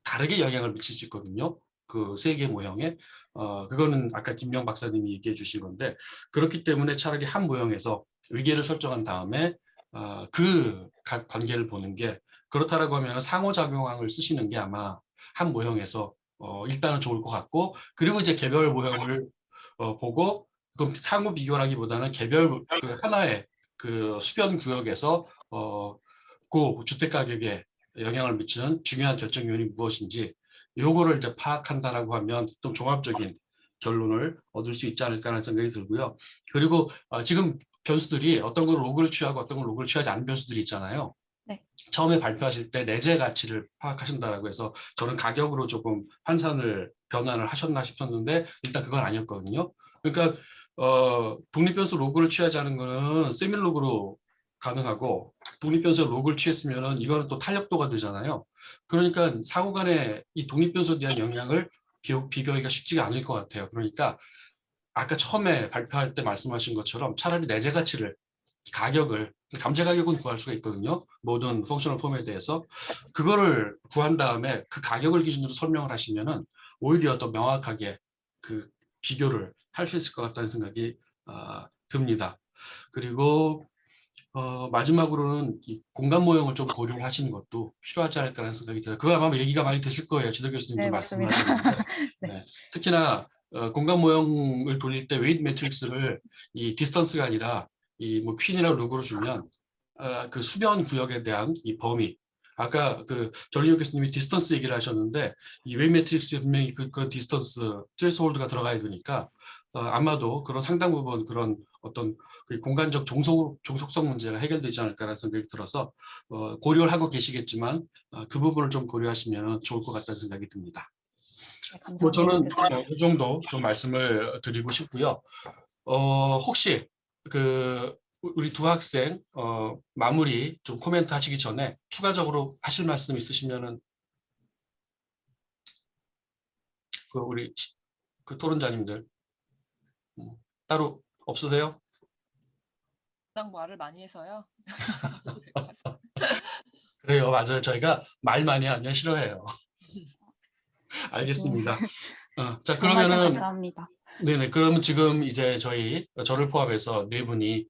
다르게 영향을 미칠 수 있거든요. 그 세 개 모형에 그거는 아까 김명 박사님이 얘기해 주신 건데, 그렇기 때문에 차라리 한 모형에서 위계를 설정한 다음에 그 관계를 보는 게, 그렇다라고 하면 상호작용항을 쓰시는 게 아마 한 모형에서 일단은 좋을 것 같고, 그리고 이제 개별 모형을 보고 그럼 상호 비교라기보다는 개별 그 하나의 그 수변 구역에서 그 주택 가격에 영향을 미치는 중요한 결정 요인이 무엇인지 요거를 이제 파악한다라고 하면 좀 종합적인 결론을 얻을 수 있지 않을까라는 생각이 들고요. 그리고 지금 변수들이 어떤 걸 로그를 취하고 어떤 걸 로그를 취하지 않은 변수들이 있잖아요. 네. 처음에 발표하실 때 내재 가치를 파악하신다라고 해서 저는 가격으로 조금 환산을 변환을 하셨나 싶었는데 일단 그건 아니었거든요. 그러니까 독립변수 로그를 취하지 않은 거는 세밀로그로 가능하고 독립변수 로그를 취했으면은 이거는 또 탄력도가 되잖아요. 그러니까 상호 간에 이 독립변수에 대한 영향을 비교하기가 쉽지가 않을 것 같아요. 그러니까 아까 처음에 발표할 때 말씀하신 것처럼 차라리 내재 가치를 가격을 잠재 가격은 구할 수가 있거든요. 모든 펑셔널 폼에 대해서 그거를 구한 다음에 그 가격을 기준으로 설명을 하시면은 오히려 더 명확하게 그 비교를 할 수 있을 것 같다는 생각이 듭니다. 그리고 마지막으로는 이 공간 모형을 좀 고려를 하시는 것도 필요하지 않을까라는 생각이 들어요. 그거 아마 얘기가 많이 됐을 거예요. 지도 교수님도 네, 말씀을 맞습니다. 하셨는데 네. 네. 특히나 공간 모형을 돌릴 때 웨이트 매트릭스를 이 디스턴스가 아니라 이 뭐 퀸이나 로그로 주면 그 수변 구역에 대한 이 범위 아까 그 전리조 교수님이 디스턴스 얘기를 하셨는데 이 웨이트 매트릭스에 분명히 그런 디스턴스 트레스홀드가 들어가야 되니까 아마도 그런 상당 부분 그런 어떤 그 공간적 종속성 문제가 해결되지 않을까라는 생각이 들어서 고려를 하고 계시겠지만 그 부분을 좀 고려하시면 좋을 것 같다는 생각이 듭니다. 네, 뭐 감사합니다, 저는 교수님. 이 정도 좀 말씀을 드리고 싶고요. 혹시 그 우리 두 학생 마무리 좀 코멘트 하시기 전에 추가적으로 하실 말씀 있으시면은 그 우리 그 토론자님들 따로 없으세요? 당 말을 많이 해서요. 하셔도 될것 같습니다. 그래요, 맞아요. 저희가 말 많이 하면 싫어해요. 알겠습니다. 자 좋은 말씀 그러면은 감사합니다. 네네. 그러면 지금 이제 저를 포함해서 네 분이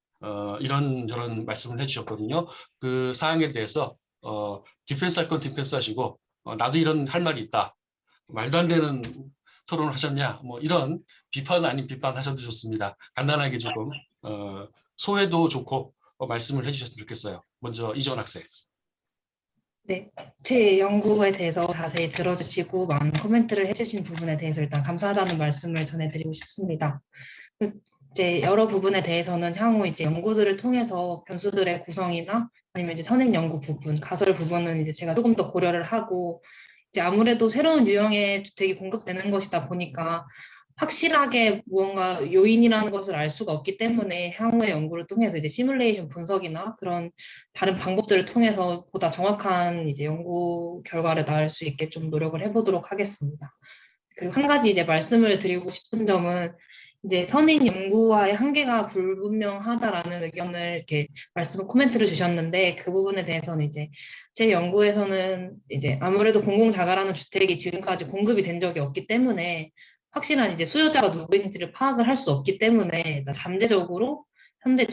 이런저런 말씀을 해주셨거든요. 그 사항에 대해서 디펜스 할 건 디펜스 하시고 나도 이런 할 말이 있다. 말도 안 되는 토론을 하셨냐. 뭐 이런 비판 아닌 비판 하셔도 좋습니다. 간단하게 조금 소회도 좋고 말씀을 해주셨으면 좋겠어요. 먼저 이전 학생. 네, 제 연구에 대해서 자세히 들어주시고 많은 코멘트를 해주신 부분에 대해서 일단 감사하다는 말씀을 전해드리고 싶습니다. 이제 여러 부분에 대해서는 향후 이제 연구들을 통해서 변수들의 구성이나 아니면 이제 선행 연구 부분, 가설 부분은 이제 제가 조금 더 고려를 하고 이제 아무래도 새로운 유형의 주택이 공급되는 것이다 보니까 확실하게 무언가 요인이라는 것을 알 수가 없기 때문에 향후의 연구를 통해서 이제 시뮬레이션 분석이나 그런 다른 방법들을 통해서 보다 정확한 이제 연구 결과를 낳을 수 있게 좀 노력을 해보도록 하겠습니다. 그리고 한 가지 이제 말씀을 드리고 싶은 점은 이제 선인 연구와의 한계가 불분명하다라는 의견을 이렇게 코멘트를 주셨는데 그 부분에 대해서는 이제 제 연구에서는 이제 아무래도 공공자가라는 주택이 지금까지 공급이 된 적이 없기 때문에 확실한 이제 수요자가 누구인지를 파악을 할 수 없기 때문에 잠재적으로 현재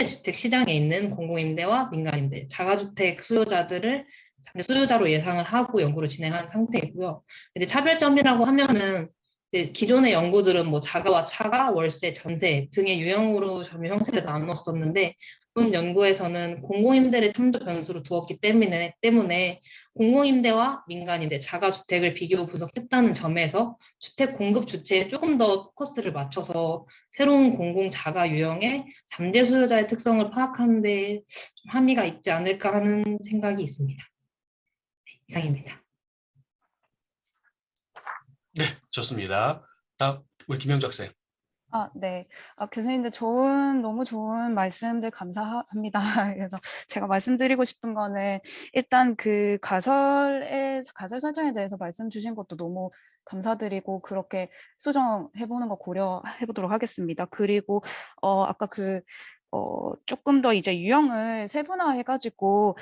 주택 시장에 있는 공공임대와 민간임대, 자가주택 수요자들을 잠재 수요자로 예상을 하고 연구를 진행한 상태이고요. 이제 차별점이라고 하면은 이제 기존의 연구들은 뭐 자가와 차가, 월세, 전세 등의 유형으로 점유 형태를 나눴었는데 본 연구에서는 공공임대를 참조 변수로 두었기 때문에 공공임대와 민간임대, 자가주택을 비교 분석했다는 점에서 주택 공급 주체에 조금 더 포커스를 맞춰서 새로운 공공자가 유형의 잠재 수요자의 특성을 파악하는 데 좀 함의가 있지 않을까 하는 생각이 있습니다. 이상입니다. 네, 좋습니다. 다음 우리 김영주 학생. 네. 교수님들 너무 좋은 말씀들 감사합니다. 그래서 제가 말씀드리고 싶은 거는 일단 그 가설 설정에 대해서 말씀 주신 것도 너무 감사드리고 그렇게 수정해보는 거 고려해보도록 하겠습니다. 그리고 아까 조금 더 이제 유형을 세분화해가지고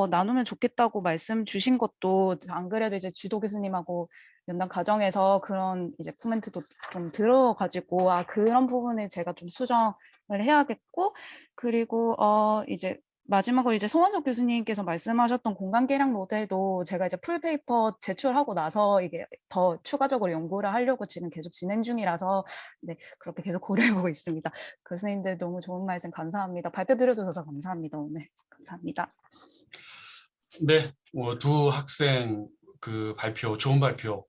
나누면 좋겠다고 말씀 주신 것도 안 그래도 이제 지도 교수님하고 연단 과정에서 그런 이제 코멘트도 좀 들어가지고 그런 부분에 제가 좀 수정을 해야겠고 그리고 이제 마지막으로 이제 송원석 교수님께서 말씀하셨던 공간 계량 모델도 제가 이제 풀페이퍼 제출하고 나서 이게 더 추가적으로 연구를 하려고 지금 계속 진행 중이라서 네, 그렇게 계속 고려해보고 있습니다. 교수님들 너무 좋은 말씀 감사합니다. 발표 드려주셔서 감사합니다. 오늘 감사합니다. 네, 두 학생 그 발표, 좋은 발표,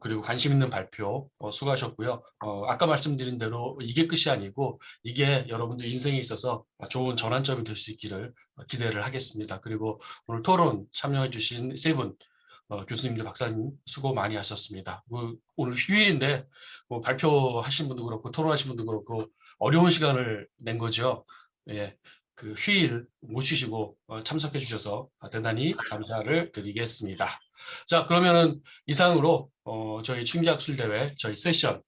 그리고 관심 있는 발표 수고하셨고요. 아까 말씀드린 대로 이게 끝이 아니고 이게 여러분들 인생에 있어서 좋은 전환점이 될 수 있기를 기대를 하겠습니다. 그리고 오늘 토론 참여해 주신 세 분, 교수님들, 박사님 수고 많이 하셨습니다. 오늘 휴일인데 발표하신 분도 그렇고 토론하신 분도 그렇고 어려운 시간을 낸 거죠. 예. 그 휴일 못 쉬시고 참석해 주셔서 대단히 감사를 드리겠습니다. 자, 그러면은 이상으로 저희 충기학술대회 저희 세션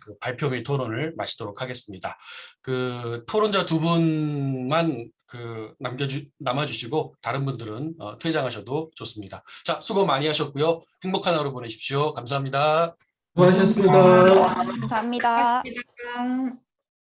그 발표 및 토론을 마치도록 하겠습니다. 그 토론자 두 분만 그 남아주시고 다른 분들은 퇴장하셔도 좋습니다. 자, 수고 많이 하셨고요. 행복한 하루 보내십시오. 감사합니다. 수고하셨습니다. 감사합니다. 고맙습니다.